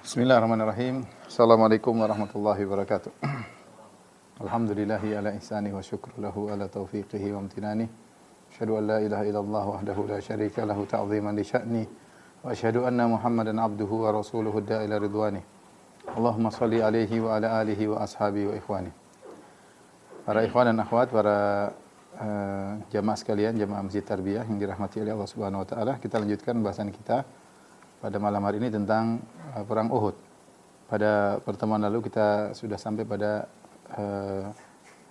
Bismillahirrahmanirrahim. Assalamualaikum warahmatullahi wabarakatuh. Alhamdulillahi ala ihsani wa syukru lahu ala taufiqihi wa amtinani. Asyhadu an la ilaha illallah wahdahu la syarika lahu ta'ziman li sya'ni. Wa asyhadu anna Muhammadan abduhu wa rasuluhu da'ila ridwani. Allahumma salli alaihi wa ala alihi wa ashabihi wa ikhwani. Para ikhwan dan akhwat, para jamaah sekalian, jamaah Masjid Tarbiyah yang dirahmati oleh Allah Subhanahu wa taala, kita lanjutkan bahasan kita pada malam hari ini tentang perang Uhud. Pada pertemuan lalu kita sudah sampai pada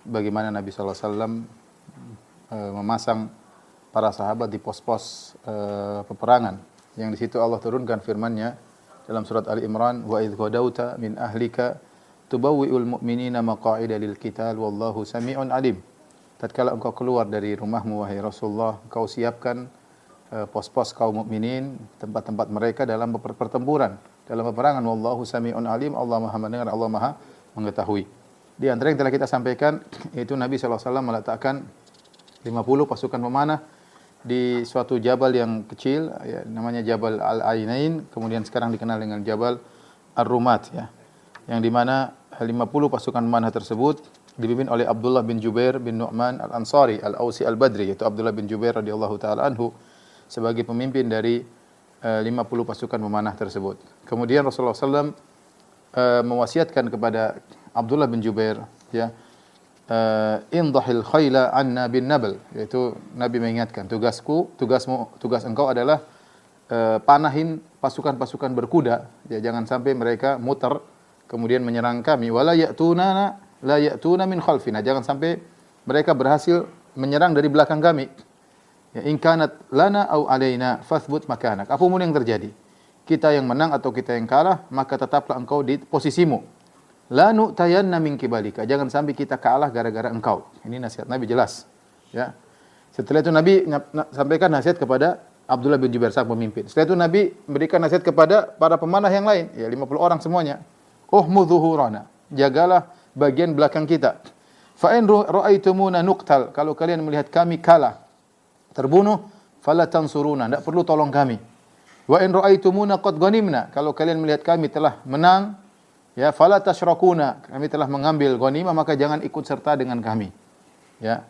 bagaimana Nabi sallallahu alaihi wasallam memasang para sahabat di pos-pos peperangan, yang di situ Allah turunkan firman-Nya dalam surat Ali Imran, wa idh ghadawta min ahlika tubawwi'ul mu'minina maqa'ida lil qital wallahu sami'un alim. Tatkala engkau keluar dari rumahmu wahai Rasulullah, engkau siapkan pos-pos kaum mukminin, tempat-tempat mereka dalam pertempuran, dalam peperangan. Wallahu sami'un alim, Allah Maha mendengar, Allah Maha mengetahui. Di antara yang telah kita sampaikan, yaitu Nabi sallallahu alaihi wasallam meletakkan 50 pasukan pemanah di suatu jabal yang kecil, ya, namanya Jabal Al-Ainain, kemudian sekarang dikenal dengan Jabal Ar-Rumat, ya. Yang di mana 50 pasukan pemanah tersebut dipimpin oleh Abdullah bin Jubair bin Nu'man Al-Ansari Al-Ausi Al-Badri, yaitu Abdullah bin Jubair radhiyallahu taala anhu sebagai pemimpin dari 50 pasukan pemanah tersebut. Kemudian Rasulullah SAW mewasiatkan kepada Abdullah bin Jubair, ya, indahil khayla anna bin nabal, yaitu Nabi mengingatkan, tugas engkau adalah panahin pasukan-pasukan berkuda, ya, jangan sampai mereka muter kemudian menyerang kami. Wala ya'tuna min khalfina, jangan sampai mereka berhasil menyerang dari belakang kami. Ya, in kanat lana au alaina fathbut makanak. Apapun yang terjadi, kita yang menang atau kita yang kalah, maka tetaplah engkau di posisimu. La nu'tayanna min kibalika, jangan sampai kita kalah gara-gara engkau. Ini nasihat Nabi jelas, ya. Setelah itu Nabi sampaikan nasihat kepada Abdullah bin Jubair sang pemimpin. Setelah itu Nabi memberikan nasihat kepada para pemanah yang lain, ya, 50 orang semuanya. Uhmudzuhurana, jagalah bagian belakang kita. Fa in ra'aitumuna nuqtal, kalau kalian melihat kami kalah, terbunuh, fala tansuruna, tidak perlu tolong kami. Wa in ra'aitumuna qad ghanimna, kalau kalian melihat kami telah menang, ya, fala tashrakuna, kami telah mengambil ghanimah, maka jangan ikut serta dengan kami. Ya.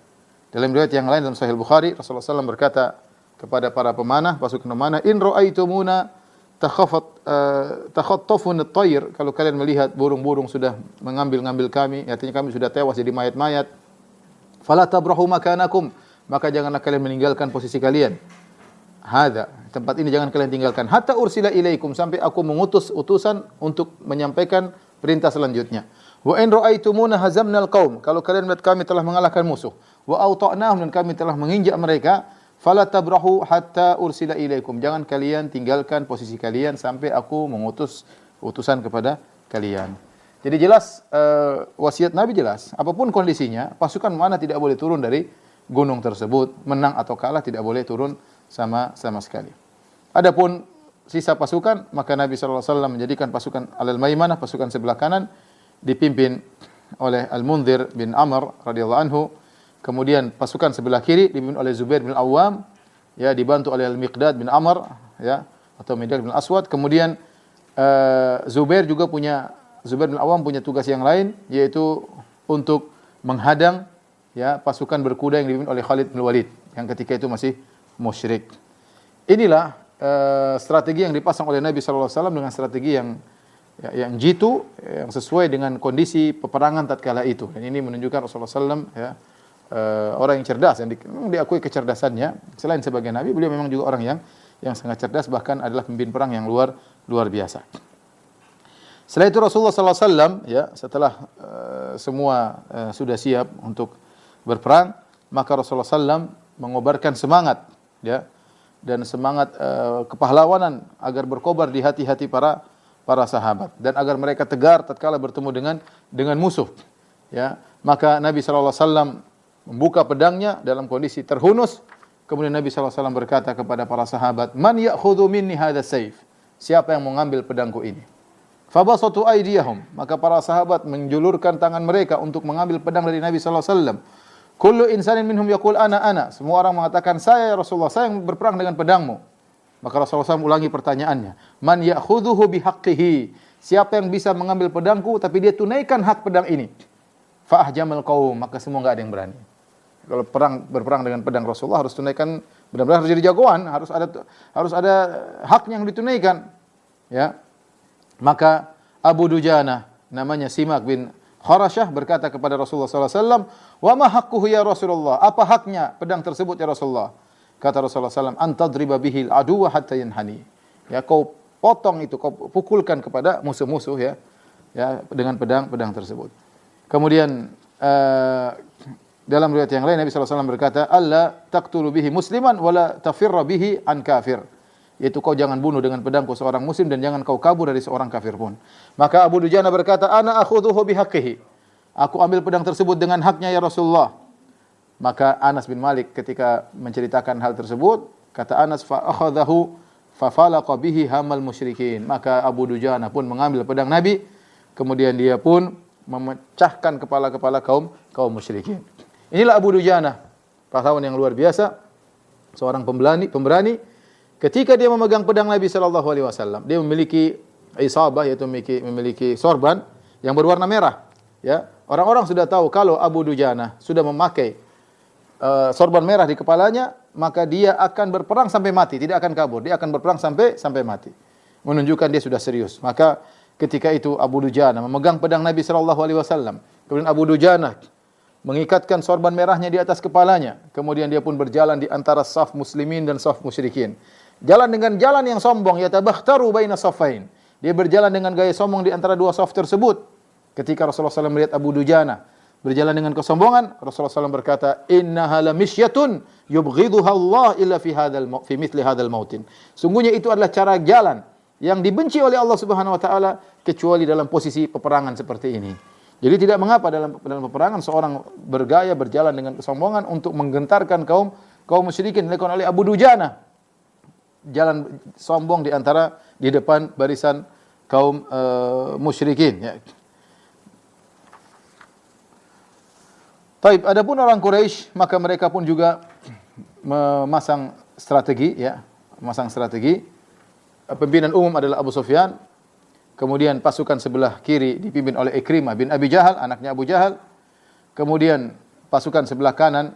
Dalam riwayat yang lain dalam Sahih Bukhari, Rasulullah SAW berkata kepada para pemanah, pasukan pemanah, in ra'aitumuna takhattafun at-tayr, kalau kalian melihat burung-burung sudah mengambil kami, artinya kami sudah tewas jadi mayat-mayat, fala tabrahu makanakum, maka janganlah kalian meninggalkan posisi kalian. Hadza, tempat ini jangan kalian tinggalkan. Hatta ursila ilaikum, sampai aku mengutus utusan untuk menyampaikan perintah selanjutnya. Wa in ra'aitumuna hazamnal qaum, kalau kalian melihat kami telah mengalahkan musuh. Wa awta'nahum, dan kami telah menginjak mereka. Fala tabrahu hatta ursila ilaikum, jangan kalian tinggalkan posisi kalian sampai aku mengutus utusan kepada kalian. Jadi jelas, wasiat Nabi jelas. Apapun kondisinya, pasukan mana tidak boleh turun dari gunung tersebut, menang atau kalah tidak boleh turun sama sekali. Adapun sisa pasukan, maka Nabi sallallahu alaihi wasallam menjadikan pasukan Alal Maimanah, pasukan sebelah kanan, dipimpin oleh Al-Mundhir bin Amr radhiyallahu anhu. Kemudian pasukan sebelah kiri dipimpin oleh Zubair bin Awam, ya, dibantu oleh Al-Miqdad bin Amr, ya, atau Miqdad bin Aswad. Kemudian Zubair bin Awam punya tugas yang lain, yaitu untuk menghadang, ya, pasukan berkuda yang dipimpin oleh Khalid bin Walid yang ketika itu masih musyrik. Inilah strategi yang dipasang oleh Nabi sallallahu alaihi wasallam dengan strategi yang jitu, yang sesuai dengan kondisi peperangan tatkala itu. Dan ini menunjukkan Rasulullah sallallahu alaihi wasallam, ya, orang yang cerdas, yang diakui kecerdasannya. Selain sebagai nabi, beliau memang juga orang yang sangat cerdas, bahkan adalah pemimpin perang yang luar biasa. Setelah itu Rasulullah sallallahu alaihi wasallam, ya, setelah semua sudah siap untuk berperang, maka Rasulullah SAW mengobarkan semangat, ya, dan semangat kepahlawanan agar berkobar di hati-hati para sahabat, dan agar mereka tegar tatkala bertemu dengan musuh, ya. Maka Nabi sallallahu alaihi wasallam membuka pedangnya dalam kondisi terhunus. Kemudian Nabi sallallahu alaihi wasallam berkata kepada para sahabat, "Man ya'khudhu minni hadha sayf?" Siapa yang mengambil pedangku ini? Fabasatu aydiyahum, maka para sahabat menjulurkan tangan mereka untuk mengambil pedang dari Nabi sallallahu alaihi wasallam. Kullu insanin minhum yaqul ana. Semua orang mengatakan, saya ya Rasulullah, saya yang berperang dengan pedangmu. Maka Rasulullah SAW ulangi pertanyaannya, man ya'khudhuhu bihaqqihi? siapa yang bisa mengambil pedangku tapi dia tunaikan hak pedang ini, fa ahjamal qaum, maka semua enggak ada yang berani. Kalau berperang dengan pedang Rasulullah harus tunaikan, benar-benar harus jadi jagoan, harus ada haknya yang ditunaikan. Ya. Maka Abu Dujana, namanya Simak bin Kharashah, berkata kepada Rasulullah SAW, "Wa ma haqquhu ya Rasulullah?" Apa haknya pedang tersebut ya Rasulullah? Kata Rasulullah SAW, "Antadriba bihil aduwa hatta yanhani." Ya, kau potong itu, kau pukulkan kepada musuh-musuh ya. Ya, dengan pedang tersebut. Kemudian dalam riwayat yang lain Nabi SAW berkata, "Alla taqtulu bihi musliman wala tafirra bihi an kafir." Yaitu kau jangan bunuh dengan pedangku seorang muslim dan jangan kau kabur dari seorang kafir pun. Maka Abu Dujana berkata, "Ana akhudhuhu bihaqqihi." Aku ambil pedang tersebut dengan haknya ya Rasulullah. Maka Anas bin Malik ketika menceritakan hal tersebut, kata Anas, fa akhadhahu fa falaqa bihi hamal musyrikin. Maka Abu Dujana pun mengambil pedang Nabi, kemudian dia pun memecahkan kepala-kepala kaum musyrikin. Inilah Abu Dujana, pahlawan yang luar biasa, seorang pemberani. Ketika dia memegang pedang Nabi sallallahu alaihi wasallam, dia memiliki isabah, yaitu memiliki sorban yang berwarna merah. Ya, orang-orang sudah tahu kalau Abu Dujana sudah memakai sorban merah di kepalanya, maka dia akan berperang sampai mati, tidak akan kabur. Dia akan berperang sampai mati. Menunjukkan dia sudah serius. Maka ketika itu Abu Dujana memegang pedang Nabi sallallahu alaihi wasallam. Kemudian Abu Dujana mengikatkan sorban merahnya di atas kepalanya. Kemudian dia pun berjalan di antara saf muslimin dan saf musyrikin. Jalan dengan jalan yang sombong, yatabakhtaru baina safain. Dia berjalan dengan gaya sombong di antara dua saf tersebut. Ketika Rasulullah SAW melihat Abu Dujana berjalan dengan kesombongan, Rasulullah SAW berkata, "Innaha lamisyatun yubghiduha Allah illa fi mithli hadzal mautin." Sungguhnya itu adalah cara jalan yang dibenci oleh Allah Subhanahu wa taala kecuali dalam posisi peperangan seperti ini. Jadi tidak mengapa dalam peperangan seorang bergaya berjalan dengan kesombongan untuk menggentarkan kaum musyrikin, dilakukan oleh Abu Dujana. Jalan sombong di depan barisan kaum musyrikin ya. Taib, adapun orang Quraisy, maka mereka pun juga memasang strategi ya, Pimpinan umum adalah Abu Sufyan. Kemudian pasukan sebelah kiri dipimpin oleh Ikrimah bin Abi Jahal, anaknya Abu Jahal. Kemudian pasukan sebelah kanan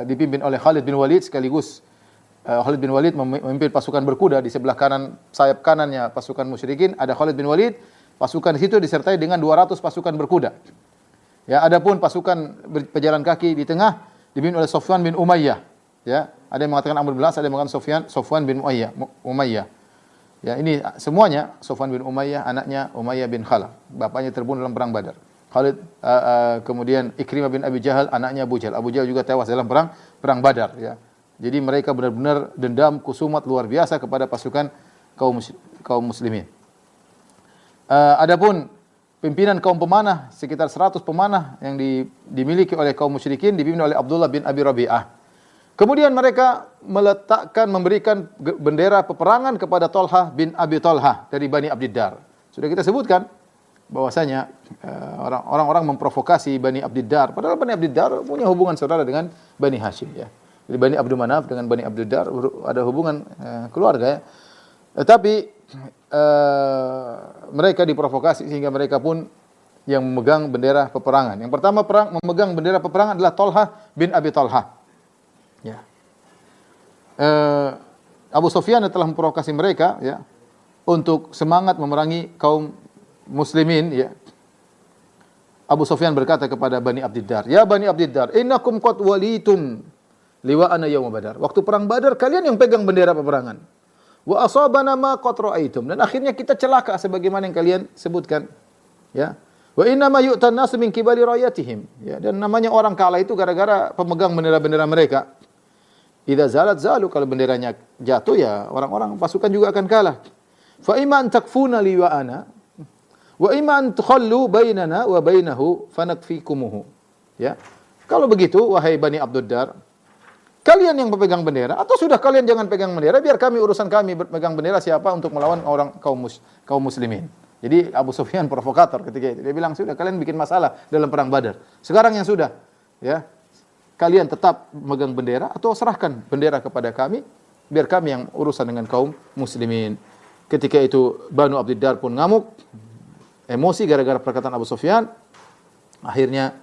dipimpin oleh Khalid bin Walid, sekaligus Khalid bin Walid memimpin pasukan berkuda. Di sebelah kanan, sayap kanannya pasukan musyrikin ada Khalid bin Walid. Pasukan di situ disertai dengan 200 pasukan berkuda. Ya, adapun pasukan pejalan kaki di tengah dipimpin oleh Sofwan bin Umayyah. Ya, ada yang mengatakan Amr bin As, ada yang mengatakan Sofwan bin Umayyah. Ya, ini semuanya Sofwan bin Umayyah, anaknya Umayyah bin Khalaf. Bapaknya terbunuh dalam perang Badar. Khalid kemudian Ikrimah bin Abi Jahal, anaknya Abu Jahal. Abu Jahal juga tewas dalam perang Badar ya. Jadi mereka benar-benar dendam kusumat luar biasa kepada pasukan kaum muslimin. Adapun pimpinan kaum pemanah, sekitar 100 pemanah yang dimiliki oleh kaum musyrikin dipimpin oleh Abdullah bin Abi Rabi'ah. Kemudian mereka memberikan bendera peperangan kepada Talha bin Abi Talha dari Bani Abdiddar. Sudah kita sebutkan bahwasanya orang-orang memprovokasi Bani Abdiddar, padahal Bani Abdiddar punya hubungan saudara dengan Bani Hashim ya. Jadi Bani Abdul Manaf dengan Bani Abdiddar ada hubungan keluarga ya. Tetapi mereka diprovokasi sehingga mereka pun yang memegang bendera peperangan. Yang pertama memegang bendera peperangan adalah Talha bin Abi Talha. Ya. Abu Sufyan telah memprovokasi mereka ya untuk semangat memerangi kaum muslimin ya. Abu Sufyan berkata kepada Bani Abdiddar, "Ya Bani Abdiddar, innakum qad walitum liwa'ana yaum Badar." Waktu perang Badar kalian yang pegang bendera peperangan. Wa asabana ma qad ra'aitum, dan akhirnya kita celaka sebagaimana yang kalian sebutkan. Ya. Wa inna ma yu'tan nasu min kibali rayatihim. Ya, dan namanya orang kalah itu gara-gara pemegang bendera-bendera mereka. Idza zalat zalu, kalau benderanya jatuh ya orang-orang pasukan juga akan kalah. Fa imma an takfuna liwa'ana wa imma an tukhallu bainana wa bainahu fanakfikumuhu. Ya. Kalau begitu wahai Bani Abdiddar, kalian yang pegang bendera, atau sudah kalian jangan pegang bendera, biar kami urusan kami pegang bendera siapa untuk melawan orang kaum muslimin. Jadi Abu Sufyan provokator ketika itu. Dia bilang, sudah kalian bikin masalah dalam perang Badar. Sekarang yang sudah, ya, kalian tetap megang bendera atau serahkan bendera kepada kami, biar kami yang urusan dengan kaum muslimin. Ketika itu Banu Abdiddar pun ngamuk, emosi gara-gara perkataan Abu Sufyan. Akhirnya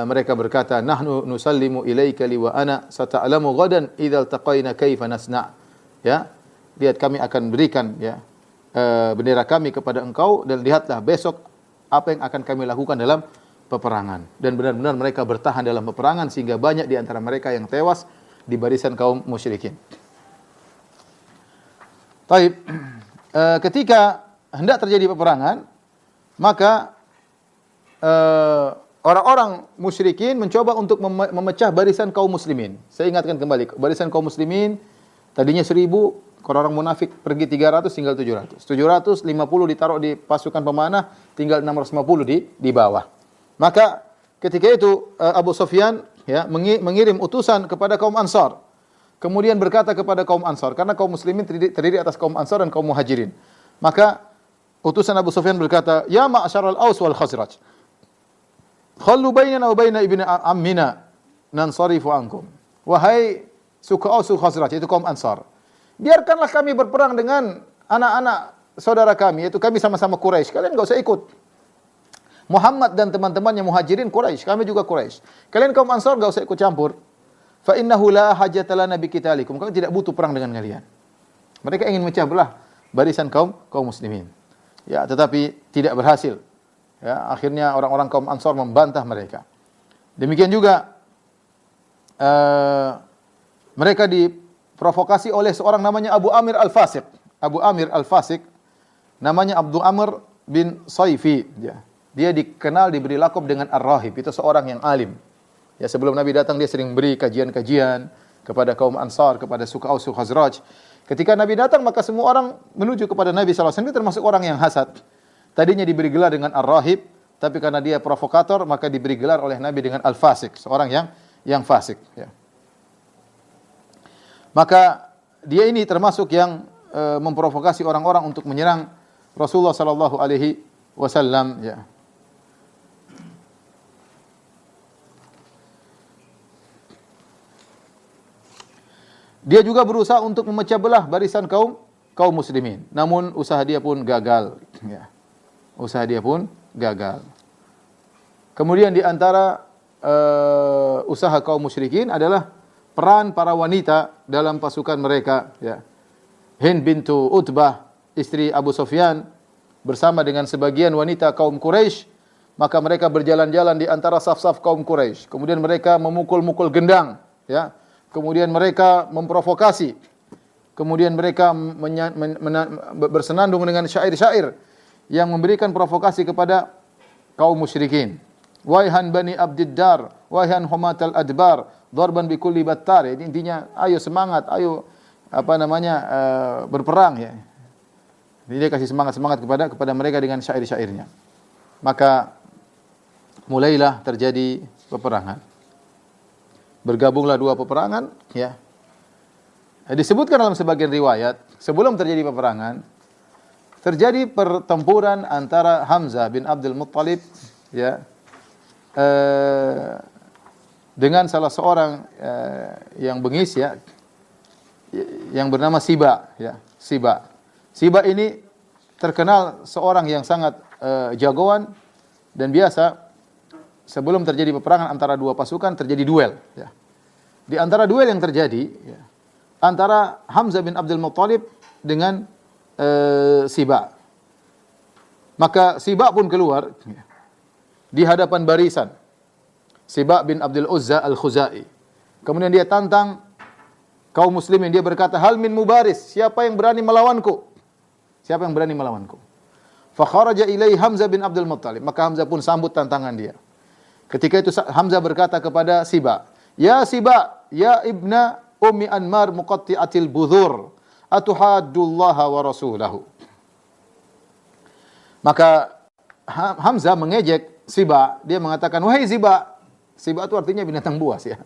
mereka berkata, nahnu nusallimu ilaika li wa ana sata'lamu ghadan idza iltaqaina kaifa nasna. Ya, lihat kami akan berikan ya bendera kami kepada engkau dan lihatlah besok apa yang akan kami lakukan dalam peperangan. Dan benar-benar mereka bertahan dalam peperangan sehingga banyak di antara mereka yang tewas di barisan kaum musyrikin. Taib, ketika hendak terjadi peperangan, maka orang-orang musyrikin mencoba untuk memecah barisan kaum muslimin. Saya ingatkan kembali, barisan kaum muslimin tadinya 1000, orang munafik pergi 300 tinggal 700. 750 ditaruh di pasukan pemanah, tinggal 650 di bawah. Maka ketika itu Abu Sufyan ya mengirim utusan kepada kaum Ansar. Kemudian berkata kepada kaum Ansar, karena kaum muslimin terdiri atas kaum Ansar dan kaum Muhajirin. Maka utusan Abu Sufyan berkata, "Ya ma'syaral Aus wal Khazraj, khallu bainana wa baina ibni ammina nansarifu ankum." Wahai suku Aus dan Khazraj, itu kaum Ansar, biarkanlah kami berperang dengan anak-anak saudara kami, yaitu kami sama-sama Quraisy. Kalian enggak usah ikut. Muhammad dan teman-temannya Muhajirin Quraisy, kami juga Quraisy. Kalian kaum Ansar enggak usah ikut campur. Fa innahu la hajata lana bi qitalikum. Kami tidak butuh perang dengan kalian. Mereka ingin memecah belah barisan kaum muslimin. Ya, tetapi tidak berhasil. Ya, akhirnya orang-orang kaum Ansar membantah mereka. Demikian juga mereka diprovokasi oleh seorang namanya Abu Amir Al-Fasiq. Abu Amir Al-Fasiq namanya Abdul Amr bin Saifi. Dia dikenal, diberi lakab dengan Ar-Rahib. Itu seorang yang alim. Ya, sebelum Nabi datang dia sering beri kajian-kajian kepada kaum Ansar, kepada suku Aus dan Khazraj. Ketika Nabi datang maka semua orang menuju kepada Nabi sallallahu alaihi wasallam, termasuk orang yang hasad. Tadinya diberi gelar dengan Ar-Rahib, tapi karena dia provokator maka diberi gelar oleh Nabi dengan Al-Fasiq, seorang yang fasik ya. Maka dia ini termasuk yang memprovokasi orang-orang untuk menyerang Rasulullah sallallahu alaihi wasallam ya. Dia juga berusaha untuk memecah belah barisan kaum muslimin. Namun usaha dia pun gagal. Ya. Usaha dia pun gagal. Kemudian di antara usaha kaum musyrikin adalah peran para wanita dalam pasukan mereka. Ya. Hind bintu Utbah, istri Abu Sufyan, bersama dengan sebagian wanita kaum Quraisy, maka mereka berjalan-jalan di antara saf-saf kaum Quraisy. Kemudian mereka memukul-mukul gendang. Ya. Kemudian mereka memprovokasi. Kemudian mereka bersenandung dengan syair-syair yang memberikan provokasi kepada kaum musyrikin. Waihan bani Abdiddar, waihan humatal adbar, darban bi kulli battar. Jadi intinya ayo semangat, ayo berperang ya. Jadi dia kasih semangat kepada mereka dengan syair-syairnya. Maka mulailah terjadi peperangan. Bergabunglah dua peperangan ya. Disebutkan dalam sebagian riwayat sebelum terjadi peperangan terjadi pertempuran antara Hamzah bin Abdul Muttalib ya dengan salah seorang yang bengis ya yang bernama Siba ya. Siba ini terkenal seorang yang sangat jagoan dan biasa sebelum terjadi peperangan antara dua pasukan terjadi duel ya. Di antara duel yang terjadi ya, antara Hamzah bin Abdul Muttalib dengan Siba. Maka Siba pun keluar ya, di hadapan barisan. Siba bin Abdul Uzza Al-Khuzai. Kemudian dia tantang kaum muslimin, dia berkata, "Hal min mubaris, siapa yang berani melawanku?" Siapa yang berani melawanku? Fa kharaja ilaihi Hamzah bin Abdul Muttalib. Maka Hamzah pun sambut tantangan dia. Ketika itu Hamzah berkata kepada Siba, "Ya Siba, ya ibna ummi Anmar muqatti'atil budhur, atuhaddullaha wa rasulahu." Maka Hamzah mengejek Siba, dia mengatakan, "Wahai Siba." Siba itu artinya binatang buas ya.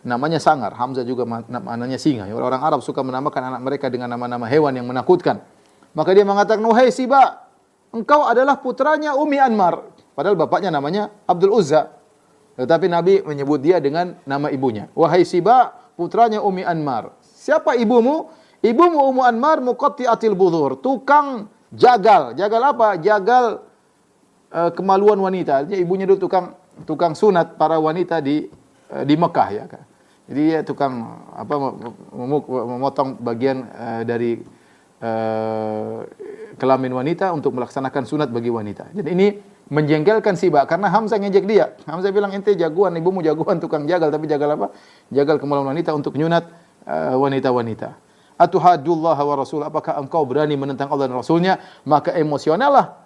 Namanya sangar. Hamzah juga maknanya singa. Orang Arab suka menamakan anak mereka dengan nama-nama hewan yang menakutkan. Maka dia mengatakan, "Wahai Siba, engkau adalah putranya Ummi Anmar." Padahal bapaknya namanya Abdul Uzza. Tetapi Nabi menyebut dia dengan nama ibunya. "Wahai Siba, putranya Ummi Anmar." Siapa ibumu? Ibumu Ummu Anmar muqatti'atil budhur, tukang jagal. Jagal apa? Jagal kemaluan wanita. Artinya ibunya dulu tukang sunat para wanita di Mekah ya. Jadi dia tukang memotong bagian dari kelamin wanita untuk melaksanakan sunat bagi wanita. Jadi ini menjengkelkan Siba karena Hamzah ngejek dia. Hamzah bilang, ente jagoan, ibumu jagoan tukang jagal, tapi jagal apa? Jagal kemaluan wanita untuk nyunat wanita-wanita. Atuhaddullaha wa rasul, apakah engkau berani menentang Allah dan Rasulnya? Maka emosionallah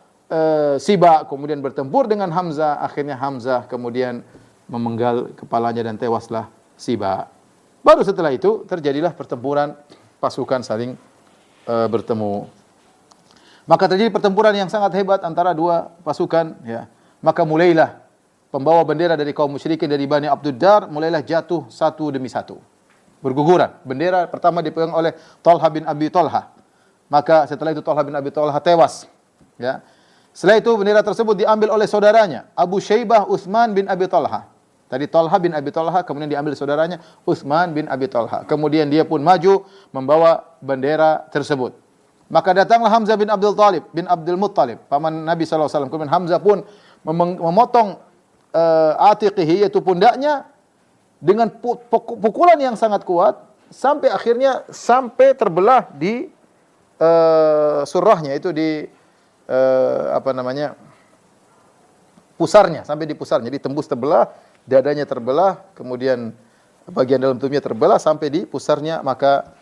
Siba kemudian bertempur dengan Hamzah. Akhirnya Hamzah kemudian memenggal kepalanya dan tewaslah Siba. Baru setelah itu terjadilah pertempuran, pasukan saling bertemu. Maka terjadi pertempuran yang sangat hebat antara dua pasukan ya. Maka mulailah pembawa bendera dari kaum musyrikin dari Bani Abduddar mulailah jatuh satu demi satu. Berguguran. Bendera pertama dipegang oleh Talha bin Abi Talha. Maka setelah itu Talha bin Abi Talha tewas ya. Setelah itu bendera tersebut diambil oleh saudaranya Abu Syaibah Utsman bin Abi Talha. Tadi Talha bin Abi Talha, kemudian diambil saudaranya Utsman bin Abi Talha. Kemudian dia pun maju membawa bendera tersebut. Maka datanglah Hamzah bin Abdul Muttalib, paman Nabi SAW. Kemudian Hamzah pun memotong atiqihi, yaitu pundaknya, dengan pukulan yang sangat kuat, sampai akhirnya terbelah di surahnya, itu di pusarnya, sampai di pusarnya, ditembus terbelah, dadanya terbelah, kemudian bagian dalam tubuhnya terbelah sampai di pusarnya, maka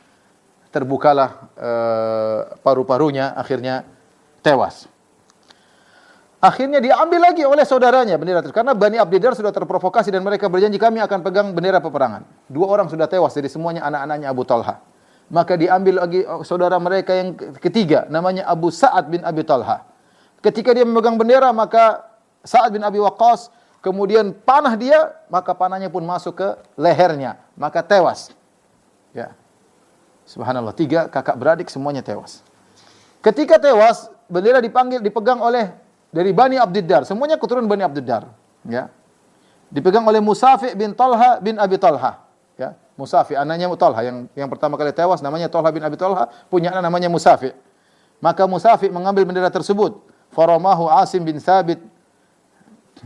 terbukalah paru-parunya, akhirnya tewas. Akhirnya diambil lagi oleh saudaranya bendera itu, karena Bani Abdiddar sudah terprovokasi dan mereka berjanji kami akan pegang bendera peperangan. 2 orang sudah tewas dari semuanya anak-anaknya Abu Talha. Maka diambil lagi saudara mereka yang ketiga, namanya Abu Sa'ad bin Abi Talha. Ketika dia memegang bendera, maka Sa'ad bin Abi Waqqas kemudian panah dia, maka panahnya pun masuk ke lehernya, maka tewas. Ya. Subhanallah, 3 kakak beradik semuanya tewas. Ketika tewas, bendera dipegang oleh dari Bani Abdiddar, semuanya keturunan Bani Abdiddar, ya. Dipegang oleh Musafi bin Talha bin Abi Talha, ya. Musafi anaknya Talha yang pertama kali tewas namanya Talha bin Abi Talha, punya anak namanya Musafi. Maka Musafi mengambil bendera tersebut, faramahu Asim bin Thabit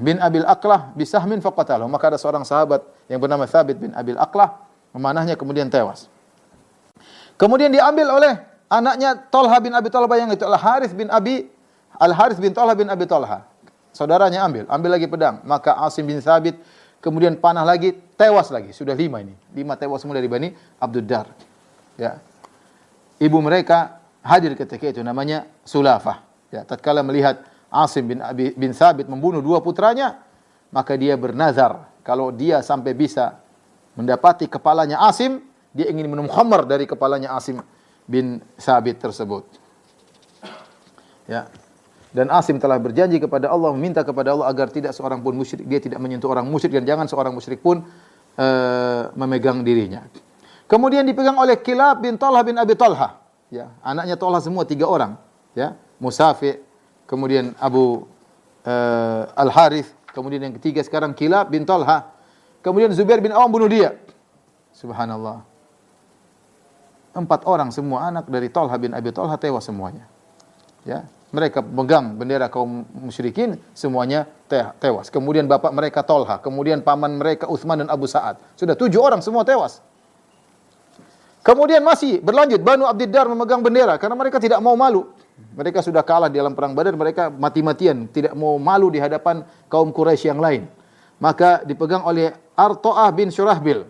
bin Abil Aqlah bisahmin faqatalahu. Maka ada seorang sahabat yang bernama Thabit bin Abil Aqlah memanahnya kemudian tewas. Kemudian diambil oleh anaknya Talha bin Abi Talha yang itu Al-Harits bin Talha bin Abi Talha. Saudaranya ambil lagi pedang. Maka Asim bin Thabit kemudian panah lagi, tewas lagi. Sudah 5 ini. 5 tewas semua dari Bani Abduddar. Ya. Ibu mereka hadir ketika itu, namanya Sulafah. Ya, tatkala melihat Asim bin Thabit membunuh 2 putranya, maka dia bernazar kalau dia sampai bisa mendapati kepalanya Asim, dia ingin minum khamar dari kepalanya Asim bin Thabit tersebut. Ya. Dan Asim telah berjanji kepada Allah, meminta kepada Allah agar tidak seorang pun musyrik, dia tidak menyentuh orang musyrik dan jangan seorang musyrik pun memegang dirinya. Kemudian dipegang oleh Kilab bin Talha bin Abi Talha. Ya, anaknya Talha semua 3 orang, ya. Musafi, kemudian Abu Al-Harits, kemudian yang ketiga sekarang Kilab bin Talha. Kemudian Zubair bin Awam bunuh dia. Subhanallah. 4 orang semua anak dari Talha bin Abi Talha tewas semuanya. Ya, mereka pegang bendera kaum musyrikin, semuanya tewas. Kemudian bapak mereka Talha, kemudian paman mereka Utsman dan Abu Sa'ad. Sudah 7 orang semua tewas. Kemudian masih berlanjut Banu Abdiddar memegang bendera karena mereka tidak mau malu. Mereka sudah kalah di dalam perang Badar, mereka mati-matian, tidak mau malu di hadapan kaum Quraisy yang lain. Maka dipegang oleh Arto'ah bin Syurahbil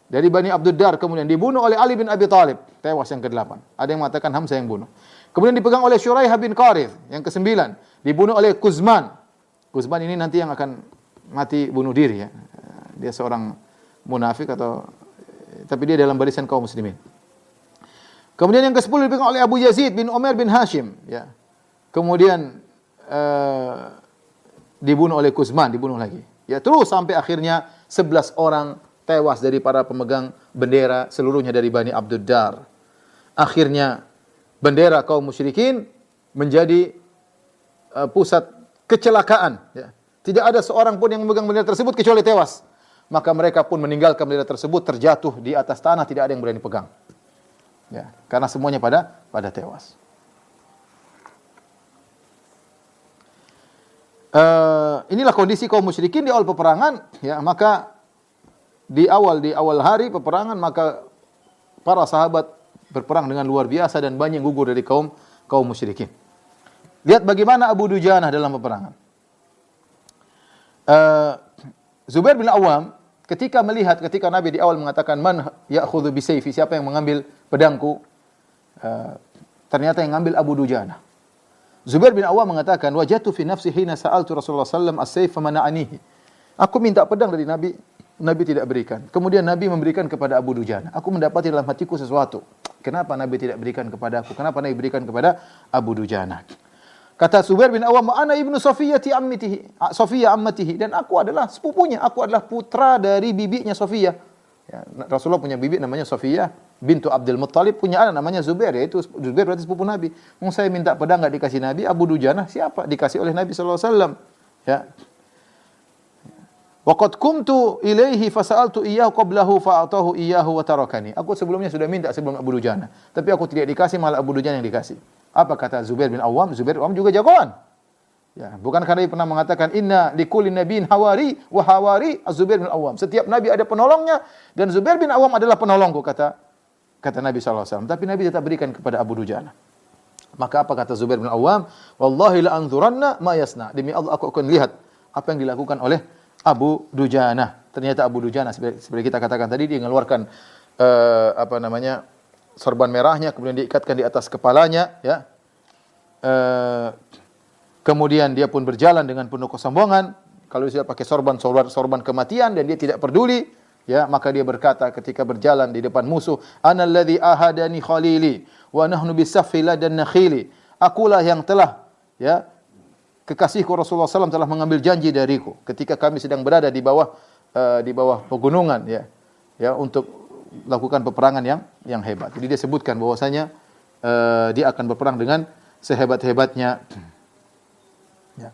dari Bani Abdiddar, kemudian dibunuh oleh Ali bin Abi Thalib, tewas yang ke-8. Ada yang mengatakan Hamzah yang bunuh. Kemudian dipegang oleh Syuraih bin Qarith yang ke-9, dibunuh oleh Kuzman. Kuzman ini nanti yang akan mati bunuh diri ya. Dia seorang munafik tapi dia dalam barisan kaum muslimin. Kemudian yang ke-10 dipegang oleh Abu Yazid bin Umar bin Hashim ya. Kemudian dibunuh oleh Kuzman, dibunuh lagi. Ya, terus sampai akhirnya 11 orang tewas dari para pemegang bendera, seluruhnya dari Bani Abdiddar. Akhirnya bendera kaum musyrikin menjadi pusat kecelakaan. Ya. Tidak ada seorang pun yang memegang bendera tersebut kecuali tewas. Maka mereka pun meninggalkan bendera tersebut, terjatuh di atas tanah, tidak ada yang berani pegang. Ya, karena semuanya pada tewas. inilah kondisi kaum musyrikin di awal peperangan, ya, maka di awal hari peperangan maka para sahabat berperang dengan luar biasa dan banyak yang gugur dari kaum musyrikin. Lihat bagaimana Abu Dujanah dalam peperangan. Zubair bin Awam ketika Nabi di awal mengatakan man ya'khudhu bisayfi, siapa yang mengambil pedangku? Ternyata yang mengambil Abu Dujanah. Zubair bin Awam mengatakan, wajatu fi nafsi hina sa'altu Rasulullah sallallahu alaihi wasallam as-sayf famana'anihi. Aku minta pedang dari Nabi, Nabi tidak berikan. Kemudian Nabi memberikan kepada Abu Dujanah. Aku mendapati dalam hatiku sesuatu. Kenapa Nabi tidak berikan kepada aku? Kenapa Nabi berikan kepada Abu Dujanah? Kata Zubair bin Awam, ana ibnu Safiyati ammatihi, dan aku adalah sepupunya, aku adalah putra dari bibinya Safiyah. Ya, Rasulullah punya bibi namanya Safiyah bintu Abdul Muttalib, punya anak namanya Zubair, yaitu Zubair berarti sepupu Nabi. Saya minta pedang enggak dikasih Nabi, Abu Dujanah siapa? Dikasih oleh Nabi sallallahu alaihi wasallam. Ya. Wa qad kumtu ilaihi fasa'altu iyyahu qablahu fa'atahu iyyahu wa tarakani. Aku sebelumnya sudah minta sebelum Abu Dujanah, tapi aku tidak dikasih, malah Abu Dujanah yang dikasih. Apa kata Zubair bin Awam? Zubair bin Awam juga jagoan. Ya, bukankah Nabi pernah mengatakan inna likulli nabiyyin hawari wa hawari Az-Zubair bin Awam. Setiap nabi ada penolongnya dan Zubair bin Awam adalah penolongku, kata Nabi sallallahu alaihi wasallam. Tapi Nabi tetap berikan kepada Abu Dujanah. Maka apa kata Zubair bin Awam? Wallahi la anzuranna ma yasna. Demi Allah aku akan lihat apa yang dilakukan oleh Abu Dujanah. Ternyata Abu Dujanah seperti kita katakan tadi, dia mengeluarkan sorban merahnya, kemudian diikatkan di atas kepalanya, ya. Kemudian dia pun berjalan dengan penuh kesombongan. Kalau dia pakai sorban kematian dan dia tidak peduli, ya, maka dia berkata ketika berjalan di depan musuh, ana alladzi ahadani khalili wa nahnu bisaffi ladan nakhili. Akulah yang telah, ya, kekasihku Rasulullah SAW telah mengambil janji dariku ketika kami sedang berada di bawah pegunungan, ya, untuk lakukan peperangan yang hebat. Jadi dia sebutkan bahwasanya dia akan berperang dengan sehebat-hebatnya. Ya.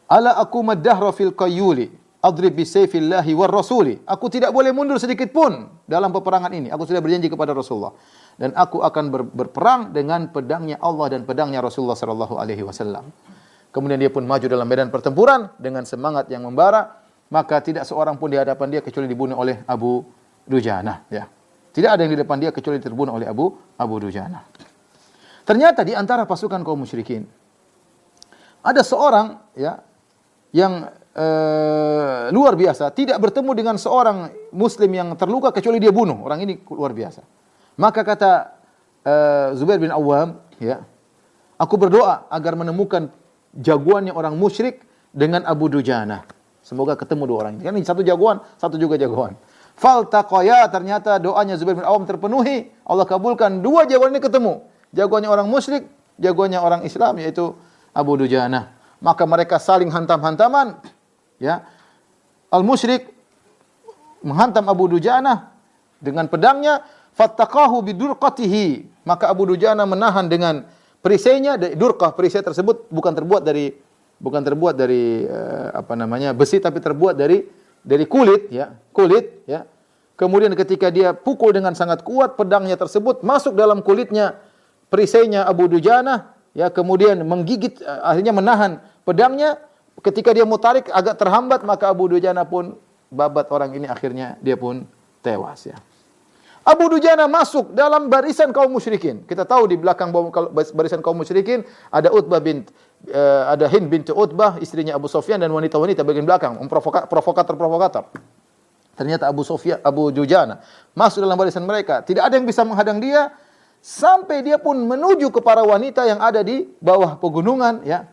Ala aku maddahra fil qayyuli adrib bi sayfillahi war rasuli. Aku tidak boleh mundur sedikit pun dalam peperangan ini. Aku sudah berjanji kepada Rasulullah dan aku akan berperang dengan pedangnya Allah dan pedangnya Rasulullah sallallahu alaihi wasallam. Kemudian dia pun maju dalam medan pertempuran dengan semangat yang membara, maka tidak seorang pun di hadapan dia kecuali dibunuh oleh Abu Dujanah, ya. Tidak ada yang di depan dia kecuali terbunuh oleh Abu Dujanah. Ternyata di antara pasukan kaum musyrikin ada seorang, ya, yang luar biasa, tidak bertemu dengan seorang muslim yang terluka kecuali dia bunuh. Orang ini luar biasa. Maka kata Zubair bin Awam, ya, aku berdoa agar menemukan jagoannya orang musyrik dengan Abu Dujanah. Semoga ketemu dua orang ini. Kan satu jagoan, satu juga jagoan. Faltaqaya, ternyata doanya Zubair bin Awam terpenuhi. Allah kabulkan, dua jagoan ini ketemu. Jagoannya orang musyrik, jagoannya orang Islam, yaitu Abu Dujanah. Maka mereka saling hantam-hantaman, ya. Al-musyrik menghantam Abu Dujanah dengan pedangnya, fattaqahu bidurqatihi. Maka Abu Dujanah menahan dengan perisainya. Durqah, perisai tersebut bukan terbuat dari besi, tapi terbuat dari kulit, ya, kulit, ya. Kemudian ketika dia pukul dengan sangat kuat, pedangnya tersebut masuk dalam kulitnya perisainya Abu Dujanah, ya, kemudian menggigit, akhirnya menahan pedangnya. Ketika dia mau tarik agak terhambat, maka Abu Dujanah pun babat orang ini, akhirnya dia pun tewas, ya. Abu Dujanah masuk dalam barisan kaum musyrikin. Kita tahu di belakang barisan kaum musyrikin ada ada Hind binti Utbah, istrinya Abu Sufyan, dan wanita-wanita bagian belakang, provokator. Ternyata Abu Dujanah masuk dalam barisan mereka. Tidak ada yang bisa menghadang dia sampai dia pun menuju ke para wanita yang ada di bawah pegunungan, ya.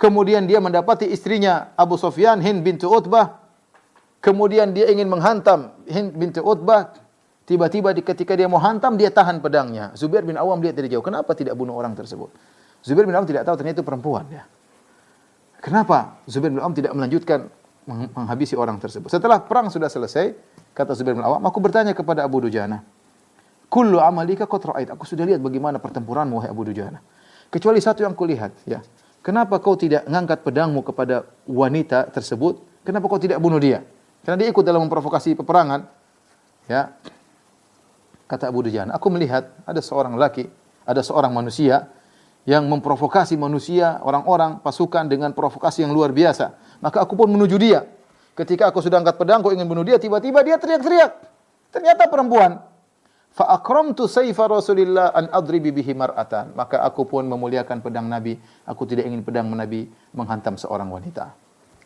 Kemudian dia mendapati istrinya Abu Sufyan, Hind binti Utbah. Kemudian dia ingin menghantam Hind binti Utbah. Tiba-tiba ketika dia mau hantam, dia tahan pedangnya. Zubair bin Awam lihat dari jauh, kenapa tidak bunuh orang tersebut? Zubair bin Awam tidak tahu ternyata itu perempuan, ya. Kenapa Zubair bin Awam tidak melanjutkan menghabisi orang tersebut? Setelah perang sudah selesai, kata Zubair bin Awam, aku bertanya kepada Abu Dujanah, kullu amalika qad ra'ait. Aku sudah lihat bagaimana pertempuranmu, wahai Abu Dujanah. Kecuali satu yang kulihat, ya. Kenapa kau tidak mengangkat pedangmu kepada wanita tersebut? Kenapa kau tidak bunuh dia? Karena dia ikut dalam memprovokasi peperangan, ya. Kata Abu Dujanah, aku melihat ada seorang laki, ada seorang manusia yang memprovokasi manusia, orang-orang, pasukan dengan provokasi yang luar biasa. Maka aku pun menuju dia. Ketika aku sudah angkat pedang, aku ingin bunuh dia, tiba-tiba dia teriak-teriak. Ternyata perempuan. Fa akramtu sayfa Rasulillah an adribi bihi mar'atan. Maka aku pun memuliakan pedang Nabi. Aku tidak ingin pedang Nabi menghantam seorang wanita.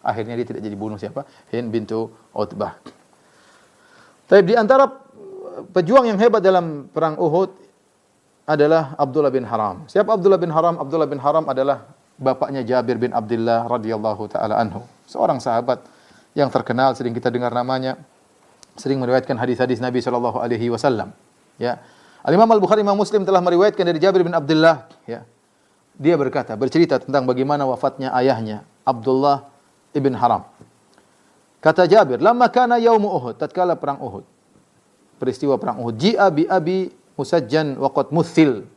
Akhirnya dia tidak jadi bunuh siapa? Hind bintu Utbah. Tapi di antara pejuang yang hebat dalam perang Uhud adalah Abdullah bin Haram. Siapa Abdullah bin Haram? Abdullah bin Haram adalah bapaknya Jabir bin Abdullah radhiyallahu taala anhu. Seorang sahabat yang terkenal, sering kita dengar namanya, sering meriwayatkan hadis-hadis Nabi sallallahu alaihi wasallam. Ya. Al-Imam Al-Bukhari, Imam Muslim telah meriwayatkan dari Jabir bin Abdullah, ya. Dia bercerita tentang bagaimana wafatnya ayahnya, Abdullah ibn Haram. Kata Jabir, "Lamma kana yaum Uhud," tatkala perang Uhud. Peristiwa perang Uhud, "Ji'a bi abi musajjan wa qad muthil."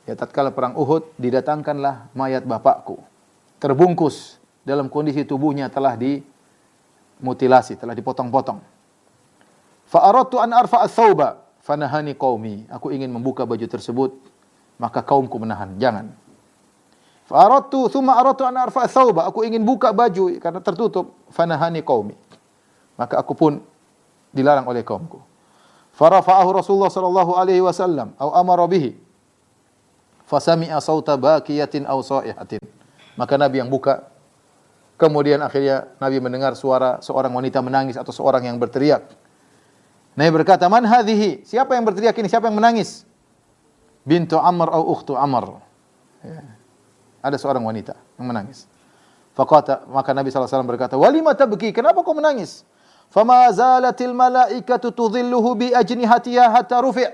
Ya, tatkala perang Uhud didatangkanlah mayat bapakku, terbungkus dalam kondisi tubuhnya telah dimutilasi, telah dipotong-potong. Fa aradtu an arfa'a thawba fanahani qaumi. Aku ingin membuka baju tersebut, maka kaumku menahan, jangan. Fa aradtu thumma aradtu an arfa'a thawba. Aku ingin buka baju karena tertutup, fanahani qaumi. Maka aku pun dilarang oleh kaumku. Farafa'ahu Rasulullah sallallahu alaihi wasallam atau amara bihi. Fasami'a sauta baqiyatin aw sa'ihatin. Maka Nabi yang buka. Kemudian akhirnya Nabi mendengar suara seorang wanita menangis atau seorang yang berteriak. Nabi berkata, "Man hadhihi?" Siapa yang berteriak ini? Siapa yang menangis? Bintu Amr atau ukhtu Amr. Ya. Ada seorang wanita yang menangis. Maka Nabi SAW berkata, "Walima tabki?" Kenapa kau menangis? Fama zalatil malaikatu tudhilluhu bi ajnihatiha hatta rufi'.